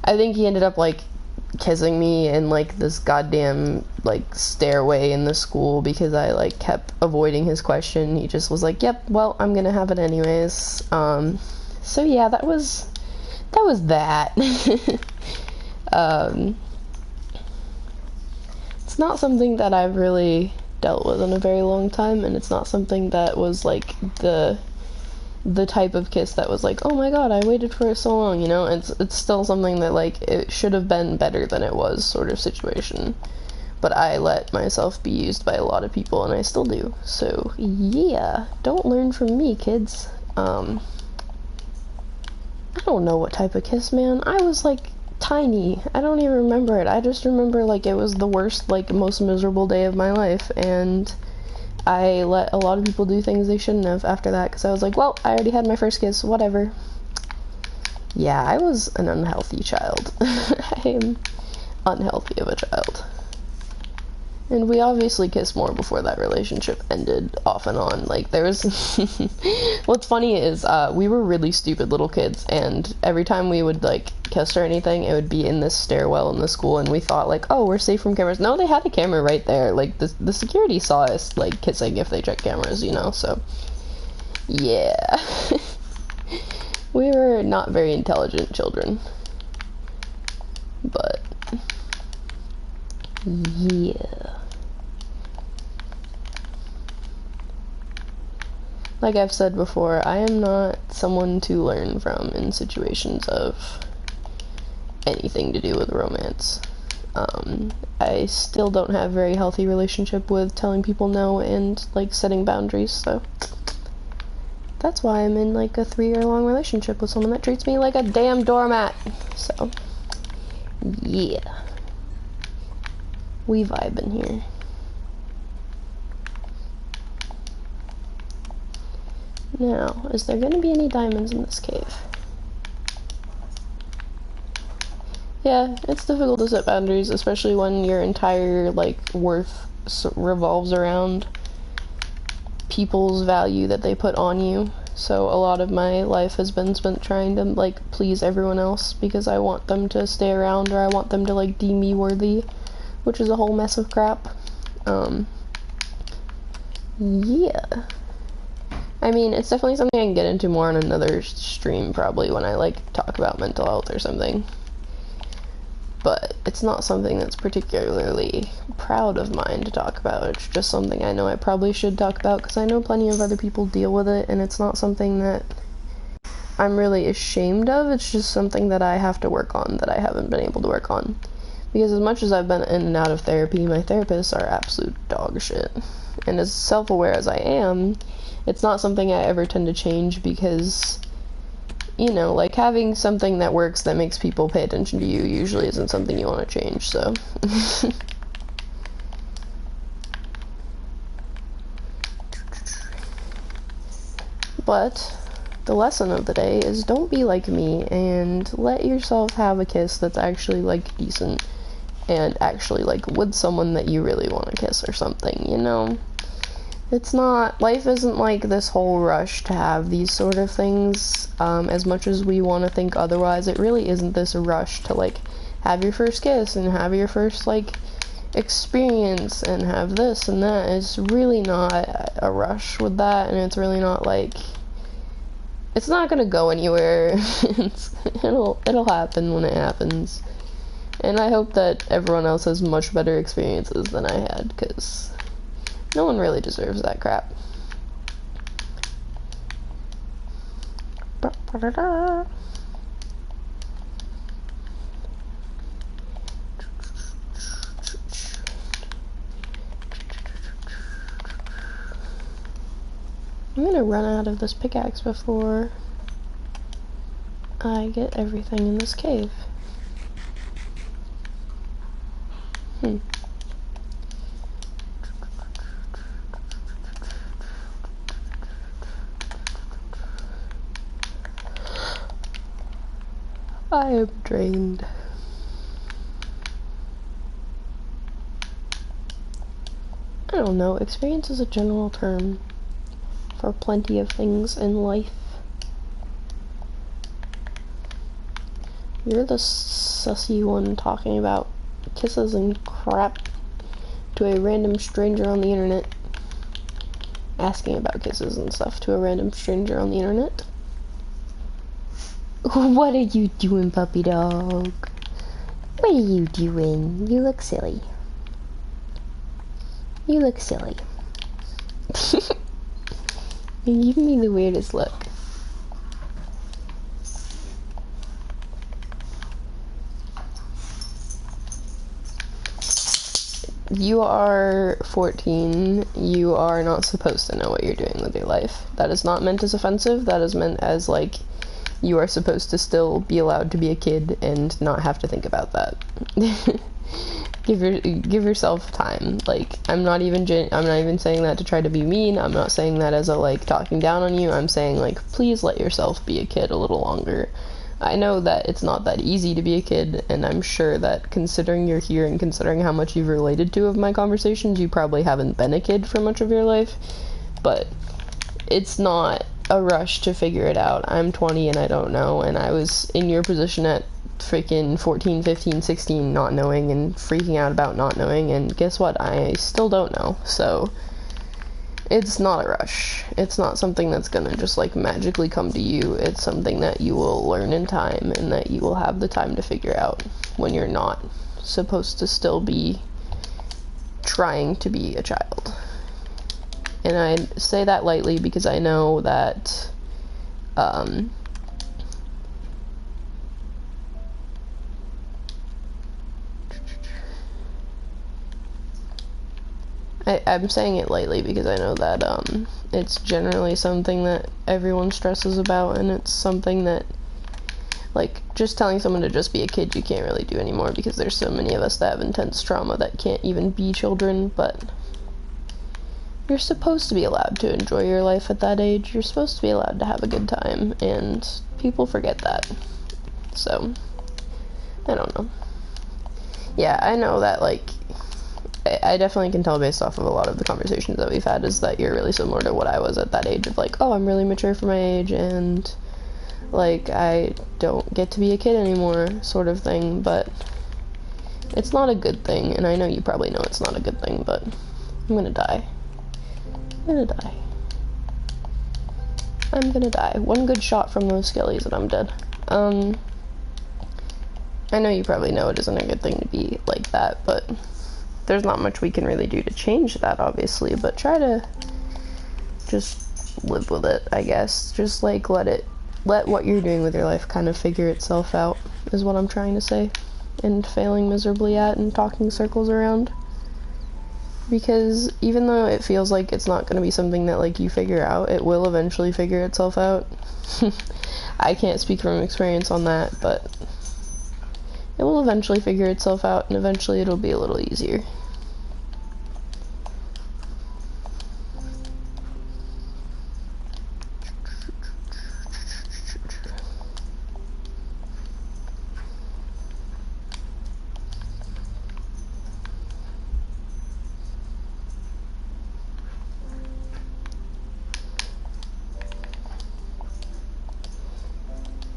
I think he ended up, like, kissing me in, like, this goddamn, like, stairway in the school because I, like, kept avoiding his question. He just was like, yep, well, I'm gonna have it anyways. So yeah, that was that. It's not something that I've really dealt with in a very long time, and it's not something that was, like, the type of kiss that was like, oh my god, I waited for it so long, you know? It's still something that, like, it should have been better than it was sort of situation. But I let myself be used by a lot of people, and I still do. So, yeah, don't learn from me, kids. I don't know what type of kiss, man. I was, like, tiny. I don't even remember it. I just remember, like, it was the worst, like, most miserable day of my life, and I let a lot of people do things they shouldn't have after that, because I was like, well, I already had my first kiss, whatever. Yeah, I was an unhealthy child. I am unhealthy of a child. And we obviously kissed more before that relationship ended, off and on. Like, there was... What's funny is, we were really stupid little kids, and every time we would, like, kiss or anything, it would be in this stairwell in the school, and we thought, like, oh, we're safe from cameras. No, they had a camera right there. Like, the security saw us, like, kissing if they checked cameras, you know, so... Yeah. We were not very intelligent children. But... yeah. Like I've said before, I am not someone to learn from in situations of anything to do with romance. I still don't have a very healthy relationship with telling people no and, like, setting boundaries, so that's why I'm in, like, a 3-year-long relationship with someone that treats me like a damn doormat. So, yeah. We vibin' here. Now, is there gonna be any diamonds in this cave? Yeah, it's difficult to set boundaries, especially when your entire, like, worth revolves around people's value that they put on you. So a lot of my life has been spent trying to, like, please everyone else because I want them to stay around, or I want them to, like, deem me worthy, which is a whole mess of crap. Yeah. I mean, it's definitely something I can get into more on another stream, probably, when I, like, talk about mental health or something. but it's not something that's particularly proud of mine to talk about. It's just something I know I probably should talk about, because I know plenty of other people deal with it, and it's not something that I'm really ashamed of. It's just something that I have to work on that I haven't been able to work on. Because as much as I've been in and out of therapy, my therapists are absolute dog shit. And as self-aware as I am, it's not something I ever tend to change, because, you know, like, having something that works that makes people pay attention to you usually isn't something you want to change, so. But the lesson of the day is, don't be like me and let yourself have a kiss that's actually, like, decent and actually, like, with someone that you really want to kiss or something, you know? It's not, life isn't like this whole rush to have these sort of things, as much as we want to think otherwise. It really isn't this rush to, like, have your first kiss and have your first, like, experience and have this and that. It's really not a rush with that, and it's really not, like, it's not gonna go anywhere. It'll happen when it happens. And I hope that everyone else has much better experiences than I had, because no one really deserves that crap. I'm gonna run out of this pickaxe before I get everything in this cave. I am drained. I don't know, experience is a general term for plenty of things in life. You're the sussy one talking about kisses and crap to a random stranger on the internet. Asking about kisses and stuff to a random stranger on the internet. What are you doing, puppy dog? What are you doing? You look silly. You look silly. You're giving me the weirdest look. You are 14. You are not supposed to know what you're doing with your life. That is not meant as offensive. That is meant as, like, you are supposed to still be allowed to be a kid and not have to think about that. Give yourself time. Like, I'm not even saying that to try to be mean. I'm not saying that as a, like, talking down on you. I'm saying, like, please let yourself be a kid a little longer. I know that it's not that easy to be a kid, and I'm sure that considering you're here and considering how much you've related to of my conversations, you probably haven't been a kid for much of your life, but it's not a rush to figure it out. I'm 20 and I don't know, and I was in your position at freaking 14, 15, 16, not knowing and freaking out about not knowing, and guess what? I still don't know, so it's not a rush. It's not something that's gonna just, like, magically come to you. It's something that you will learn in time and that you will have the time to figure out when you're not supposed to still be trying to be a child. And I say that lightly because I know that, I'm saying it lightly because I know that, it's generally something that everyone stresses about, and it's something that, like, just telling someone to just be a kid you can't really do anymore, because there's so many of us that have intense trauma that can't even be children. But you're supposed to be allowed to enjoy your life at that age. You're supposed to be allowed to have a good time, and people forget that. So, I don't know. Yeah, I know that, like, I definitely can tell based off of a lot of the conversations that we've had is that you're really similar to what I was at that age of, like, oh, I'm really mature for my age, and, like, I don't get to be a kid anymore, sort of thing. But it's not a good thing, and I know you probably know it's not a good thing, but I'm gonna die. I'm gonna die. I'm gonna die. One good shot from those skellies and I'm dead. I know you probably know it isn't a good thing to be like that, but there's not much we can really do to change that, obviously, but try to just live with it, I guess. Just, like, let what you're doing with your life kind of figure itself out, is what I'm trying to say, and failing miserably at and talking circles around. Because even though it feels like it's not going to be something that, like, you figure out, it will eventually figure itself out. I can't speak from experience on that, but it will eventually figure itself out, and eventually it'll be a little easier.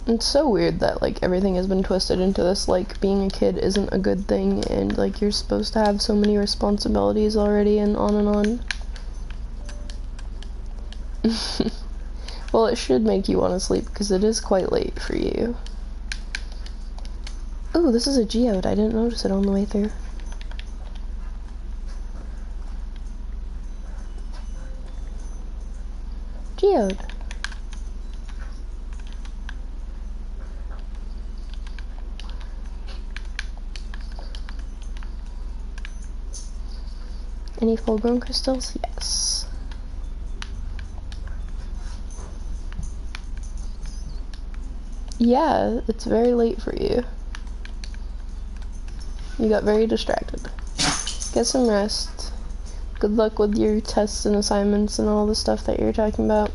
It's so weird that, like, everything has been twisted into this, like, being a kid isn't a good thing, and, like, you're supposed to have so many responsibilities already, and on and on. Well, it should make you want to sleep, because it is quite late for you. Oh, this is a geode. I didn't notice it on the way through. Geode. Any full-grown crystals? Yes. Yeah, it's very late for you. You got very distracted. Get some rest. Good luck with your tests and assignments and all the stuff that you're talking about.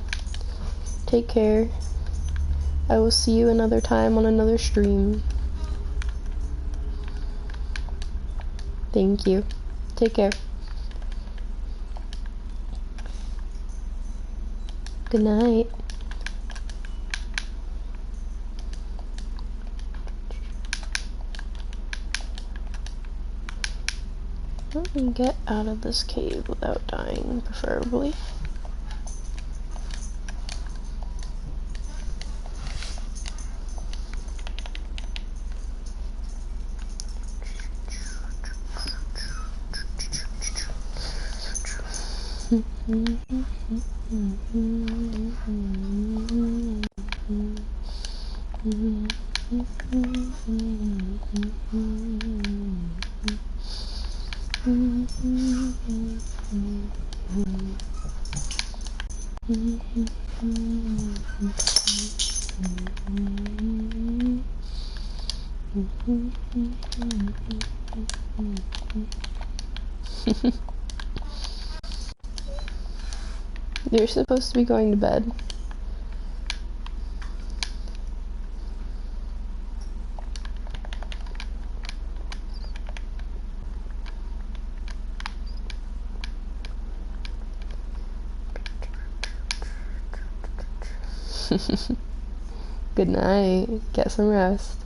Take care. I will see you another time on another stream. Thank you. Take care. Good night. Let me get out of this cave without dying, preferably. You're supposed to be going to bed. Good night. Get some rest.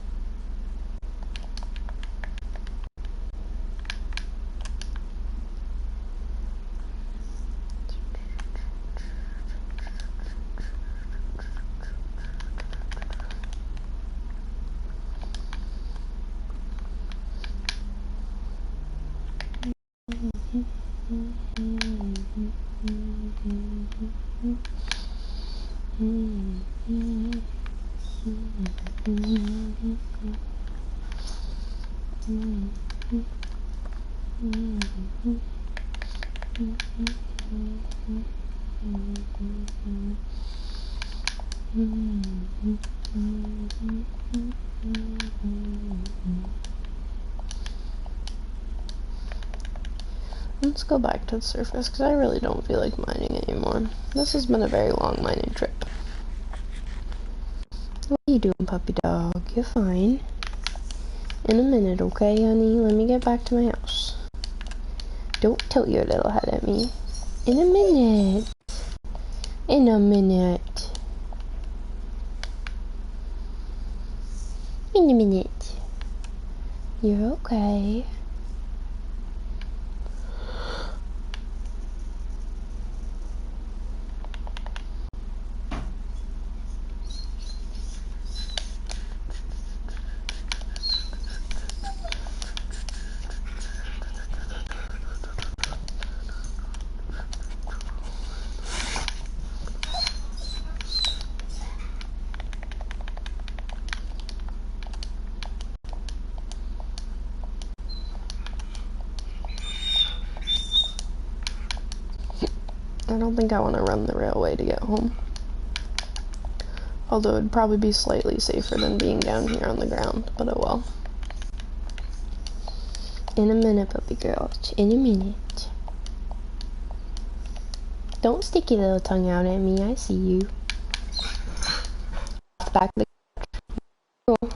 Let's go back to the surface, because I really don't feel like mining anymore. This has been a very long mining trip. What are you doing, puppy dog? You're fine. In a minute, okay, honey? Let me get back to my house. Don't tilt your little head at me. In a minute. In a minute. In a minute. You're okay. I don't think I want to run the railway to get home. Although it'd probably be slightly safer than being down here on the ground, but oh well. In a minute, puppy girl. In a minute. Don't stick your little tongue out at me, I see you. Back of the cool.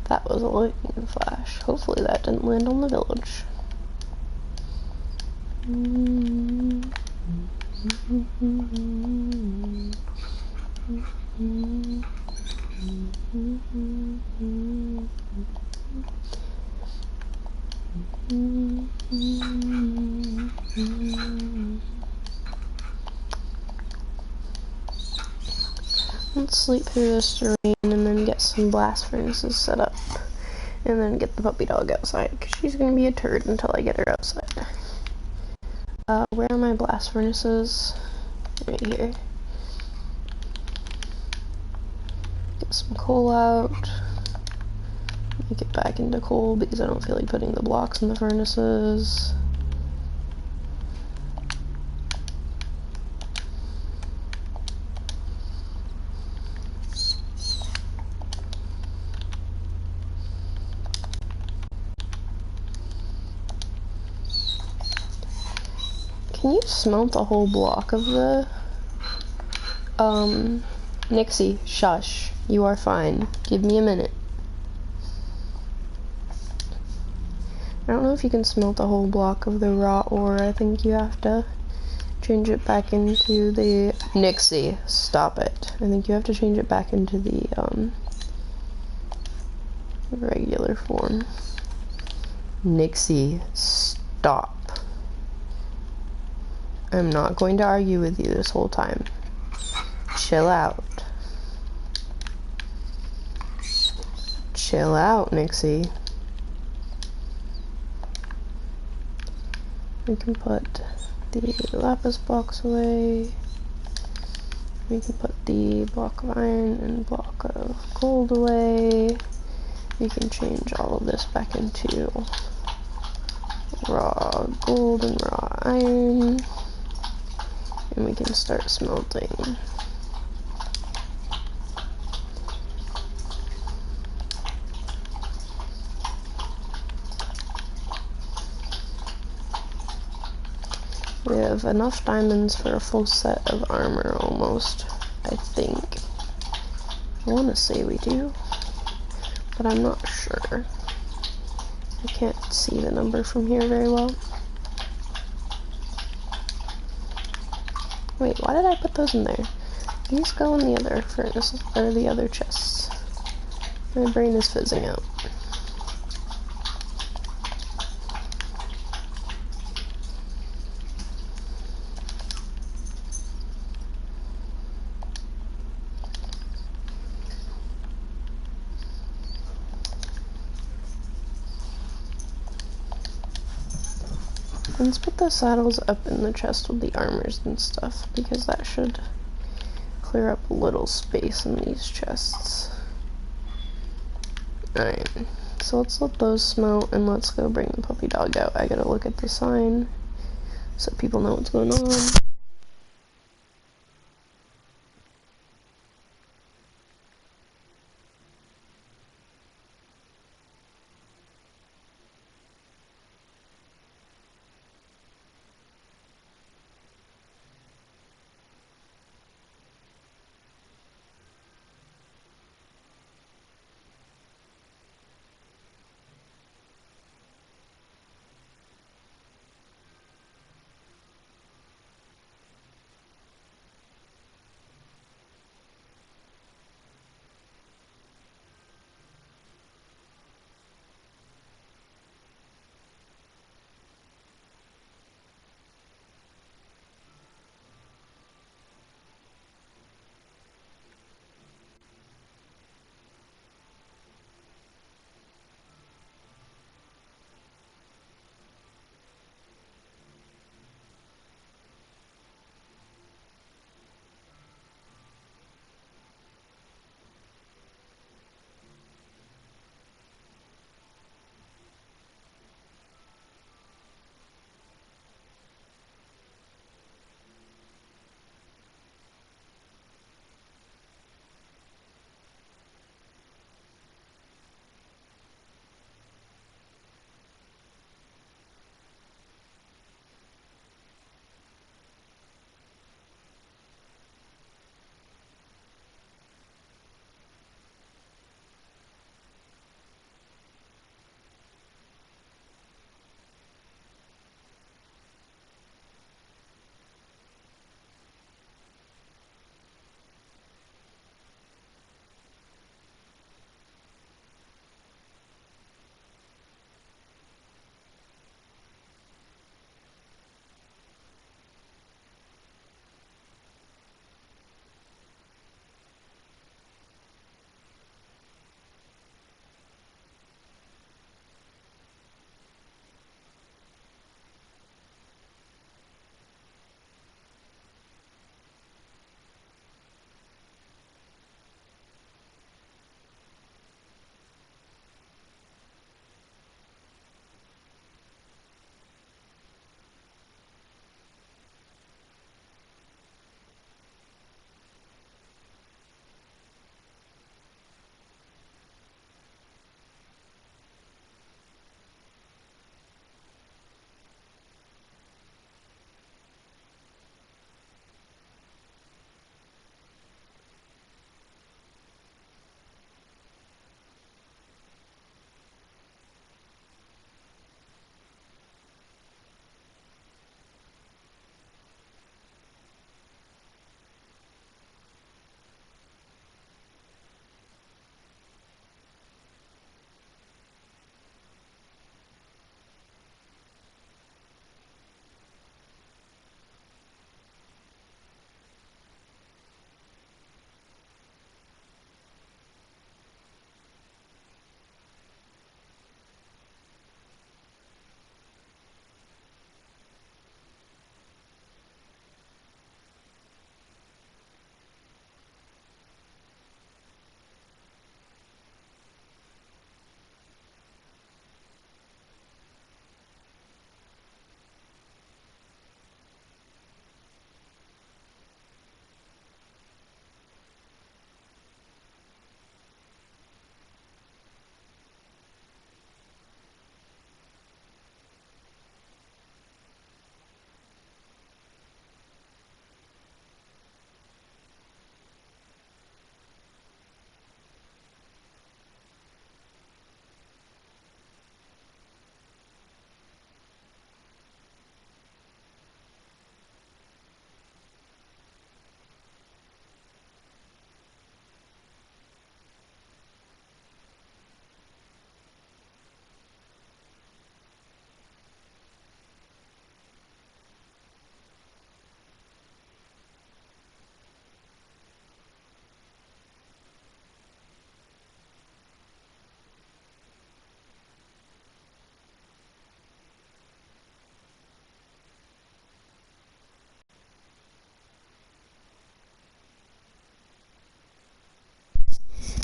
That was a lightning flash. Hopefully that didn't land on the village. Let's sleep through this rain and then get some blast furnaces set up. And then get the puppy dog outside, because she's going to be a turd until I get her outside. Where are my blast furnaces? Right here. Get some coal out. Make it back into coal, because I don't feel like putting the blocks in the furnaces. Can you smelt a whole block of the, Nixie, shush. You are fine. Give me a minute. I don't know if you can smelt a whole block of the raw ore. I think you have to change it back into the, Nixie, stop it. I think you have to change it back into the, regular form. Nixie, stop. I'm not going to argue with you this whole time. Chill out. Chill out, Nixie. We can put the lapis blocks away. We can put the block of iron and block of gold away. We can change all of this back into raw gold and raw iron. And we can start smelting. We have enough diamonds for a full set of armor almost, I think. I want to say we do, but I'm not sure. I can't see the number from here very well. Wait, why did I put those in there? These go in the other furnaces, or the other chests. My brain is fizzing out. Let's put the saddles up in the chest with the armors and stuff, because that should clear up a little space in these chests. Alright, so let's let those smelt, and let's go bring the puppy dog out. I gotta look at the sign, so people know what's going on.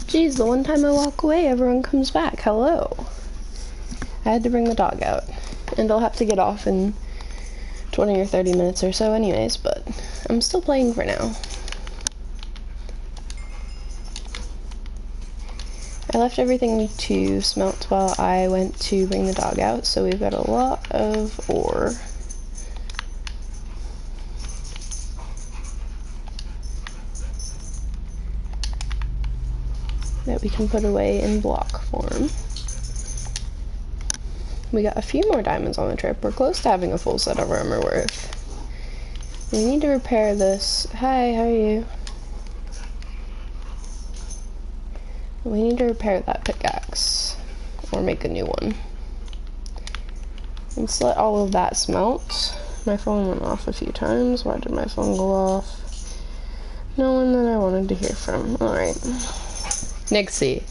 Geez, the one time I walk away, everyone comes back. Hello. I had to bring the dog out. And I'll have to get off in 20 or 30 minutes or so anyways, but I'm still playing for now. I left everything to smelt while I went to bring the dog out, so we've got a lot of ore. That we can put away in block form. We got a few more diamonds on the trip. We're close to having a full set of armor worth. We need to repair this. Hi, how are you? We need to repair that pickaxe. Or make a new one. Let's let all of that smelt. My phone went off a few times. Why did my phone go off? No one that I wanted to hear from. Alright. Nixie.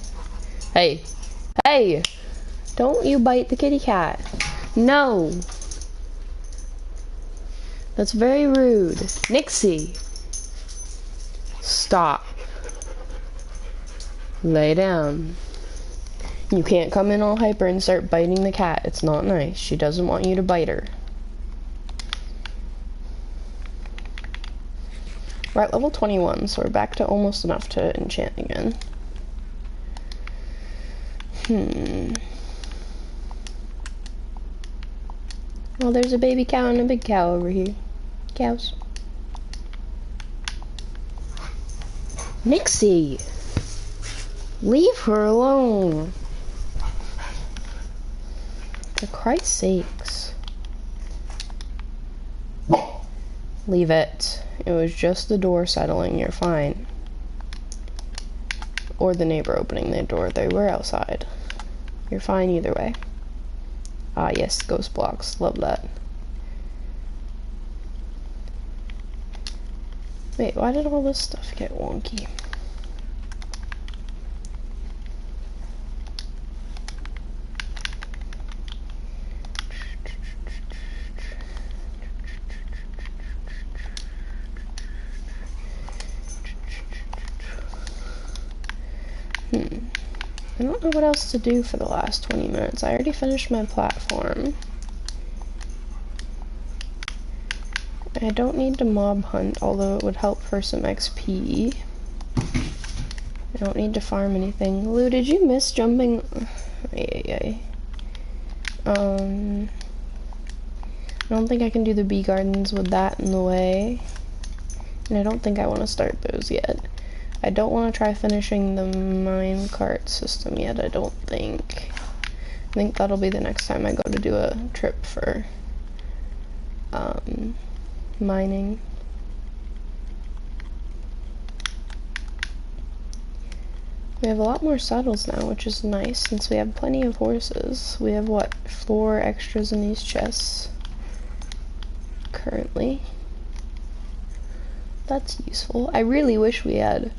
Hey. Hey! Don't you bite the kitty cat. No! That's very rude. Nixie! Stop. Lay down. You can't come in all hyper and start biting the cat. It's not nice. She doesn't want you to bite her. We're at level 21, so we're back to almost enough to enchant again. Well, there's a baby cow and a big cow over here. Cows. Nixie! Leave her alone! For Christ's sakes. Leave it. It was just the door settling. You're fine. Or the neighbor opening their door. They were outside. You're fine either way. Ah, yes, ghost blocks. Love that. Wait, why did all this stuff get wonky? I don't know what else to do for the last 20 minutes. I already finished my platform. I don't need to mob hunt, although it would help for some XP. I don't need to farm anything. Lou, did you miss jumping? I don't think I can do the bee gardens with that in the way. And I don't think I want to start those yet. I don't want to try finishing the minecart system yet, I don't think. I think that'll be the next time I go to do a trip for mining. We have a lot more saddles now, which is nice, since we have plenty of horses. We have, what, 4 extras in these chests currently. That's useful. I really wish we had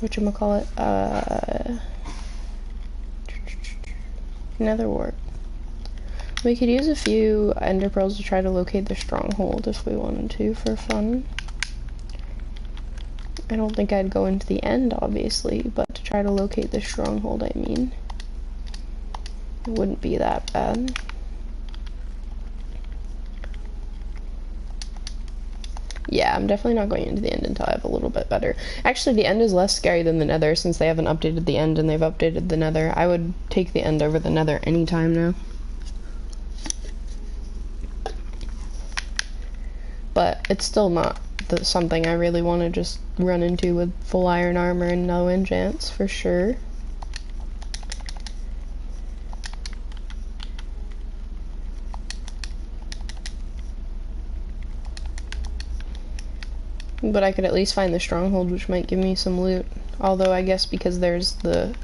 whatchamacallit, nether wart. We could use a few ender pearls to try to locate the stronghold if we wanted to for fun. I don't think I'd go into the end, obviously, but to try to locate the stronghold, I mean, it wouldn't be that bad. Yeah, I'm definitely not going into the end until I have a little bit better. Actually, the end is less scary than the nether, since they haven't updated the end and they've updated the nether. I would take the end over the nether anytime now. But it's still not something I really want to just run into with full iron armor and no enchants, for sure. But I could at least find the stronghold, which might give me some loot. Although I guess because there's the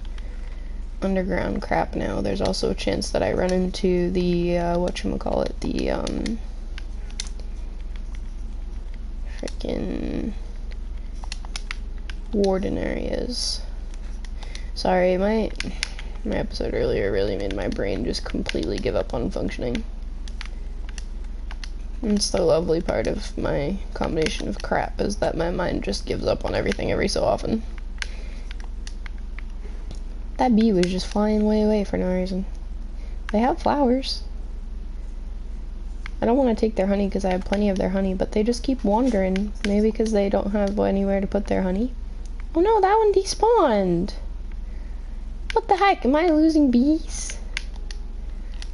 underground crap now, there's also a chance that I run into the, whatchamacallit, the, frickin' warden areas. Sorry, my episode earlier really made my brain just completely give up on functioning. It's the lovely part of my combination of crap is that my mind just gives up on everything every so often. That bee was just flying way away for no reason. They have flowers. I don't want to take their honey because I have plenty of their honey, but they just keep wandering. Maybe because they don't have anywhere to put their honey. Oh no, that one despawned! What the heck? Am I losing bees?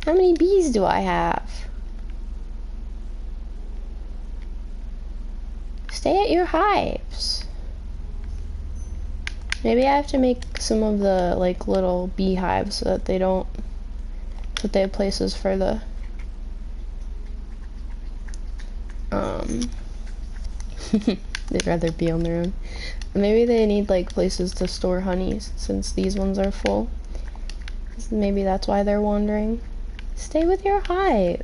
How many bees do I have? Stay at your hives. Maybe I have to make some of the, like, little beehives so that they don't... that they have places for the... they'd rather be on their own. Maybe they need, like, places to store honeys since these ones are full. Maybe that's why they're wandering. Stay with your hive.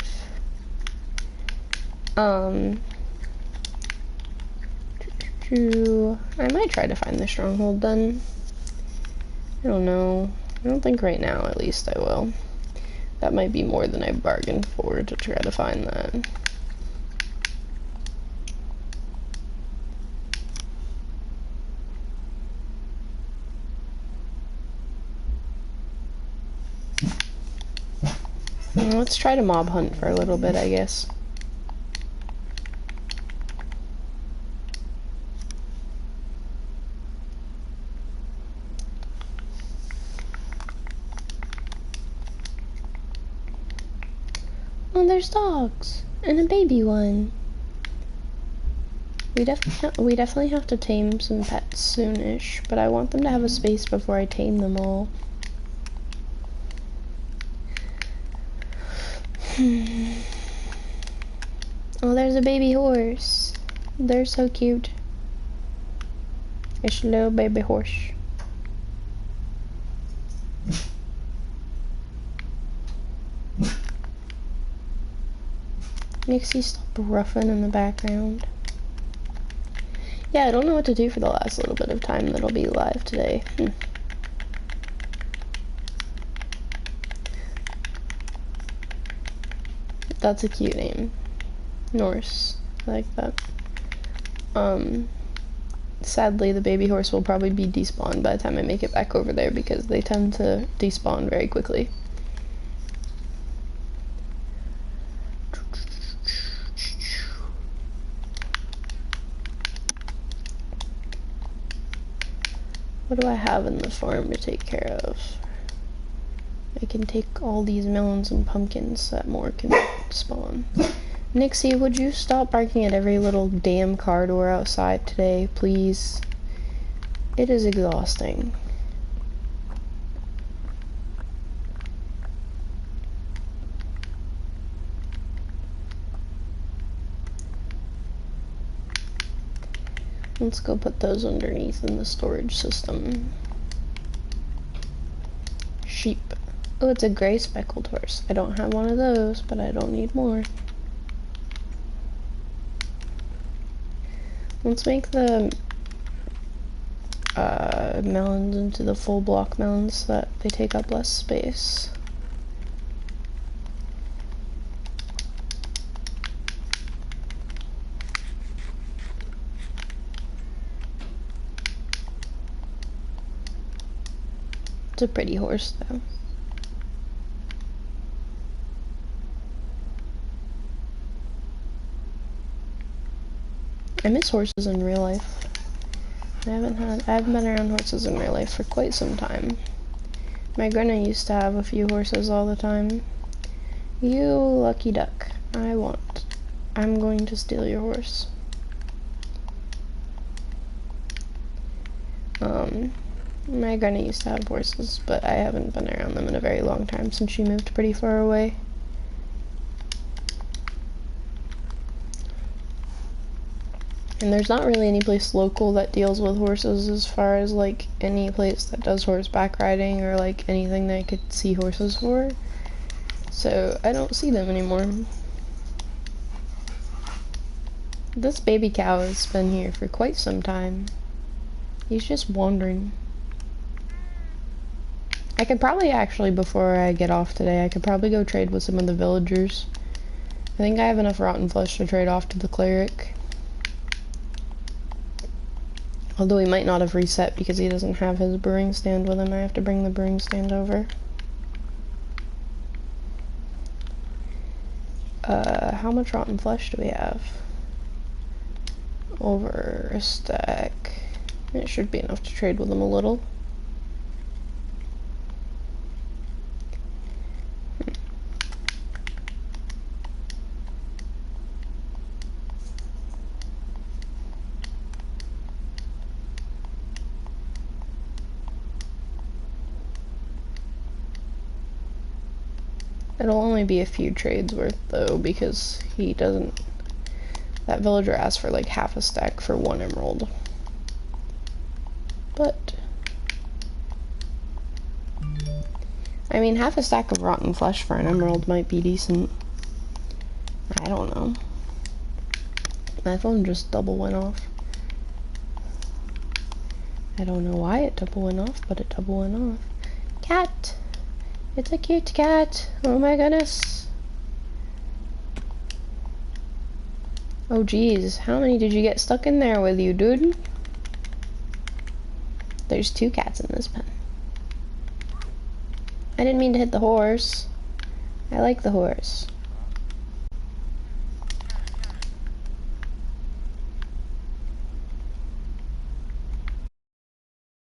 I might try to find the stronghold then. I don't know. I don't think right now, at least, I will. That might be more than I bargained for to try to find that. Let's try to mob hunt for a little bit, I guess. Oh, there's dogs and a baby one. We definitely have to tame some pets soonish, but I want them to have a space before I tame them all. Oh, there's a baby horse. They're so cute. It's a little baby horse. Nixie, stop roughing in the background. Yeah, I don't know what to do for the last little bit of time that'll be live today. That's a cute name. Norse. I like that. Sadly, the baby horse will probably be despawned by the time I make it back over there because they tend to despawn very quickly. What do I have in the farm to take care of? I can take all these melons and pumpkins so that more can spawn. Nixie, would you stop barking at every little damn car door outside today, please? It is exhausting. Let's go put those underneath in the storage system. Sheep. Oh, it's a gray speckled horse. I don't have one of those, but I don't need more. Let's make the melons into the full block melons so that they take up less space. It's a pretty horse, though. I miss horses in real life. I haven't been around horses in real life for quite some time. My grandma used to have a few horses all the time. You lucky duck. I'm going to steal your horse. My granny used to have horses, but I haven't been around them in a very long time since she moved pretty far away. And there's not really any place local that deals with horses as far as, like, any place that does horseback riding or, like, anything that I could see horses for. So, I don't see them anymore. This baby cow has been here for quite some time. He's just wandering. I could probably actually, before I get off today, I could probably go trade with some of the villagers. I think I have enough rotten flesh to trade off to the cleric. Although he might not have reset because he doesn't have his brewing stand with him. I have to bring the brewing stand over. How much rotten flesh do we have? Over a stack. It should be enough to trade with him a little. It'll only be a few trades worth though, because he doesn't. That villager asked for like half a stack for 1 emerald. But I mean, half a stack of rotten flesh for an emerald might be decent. I don't know. My phone just double went off. I don't know why it double went off, but it double went off. Cat! It's a cute cat! Oh my goodness! Oh geez, how many did you get stuck in there with you, dude? There's 2 cats in this pen. I didn't mean to hit the horse. I like the horse.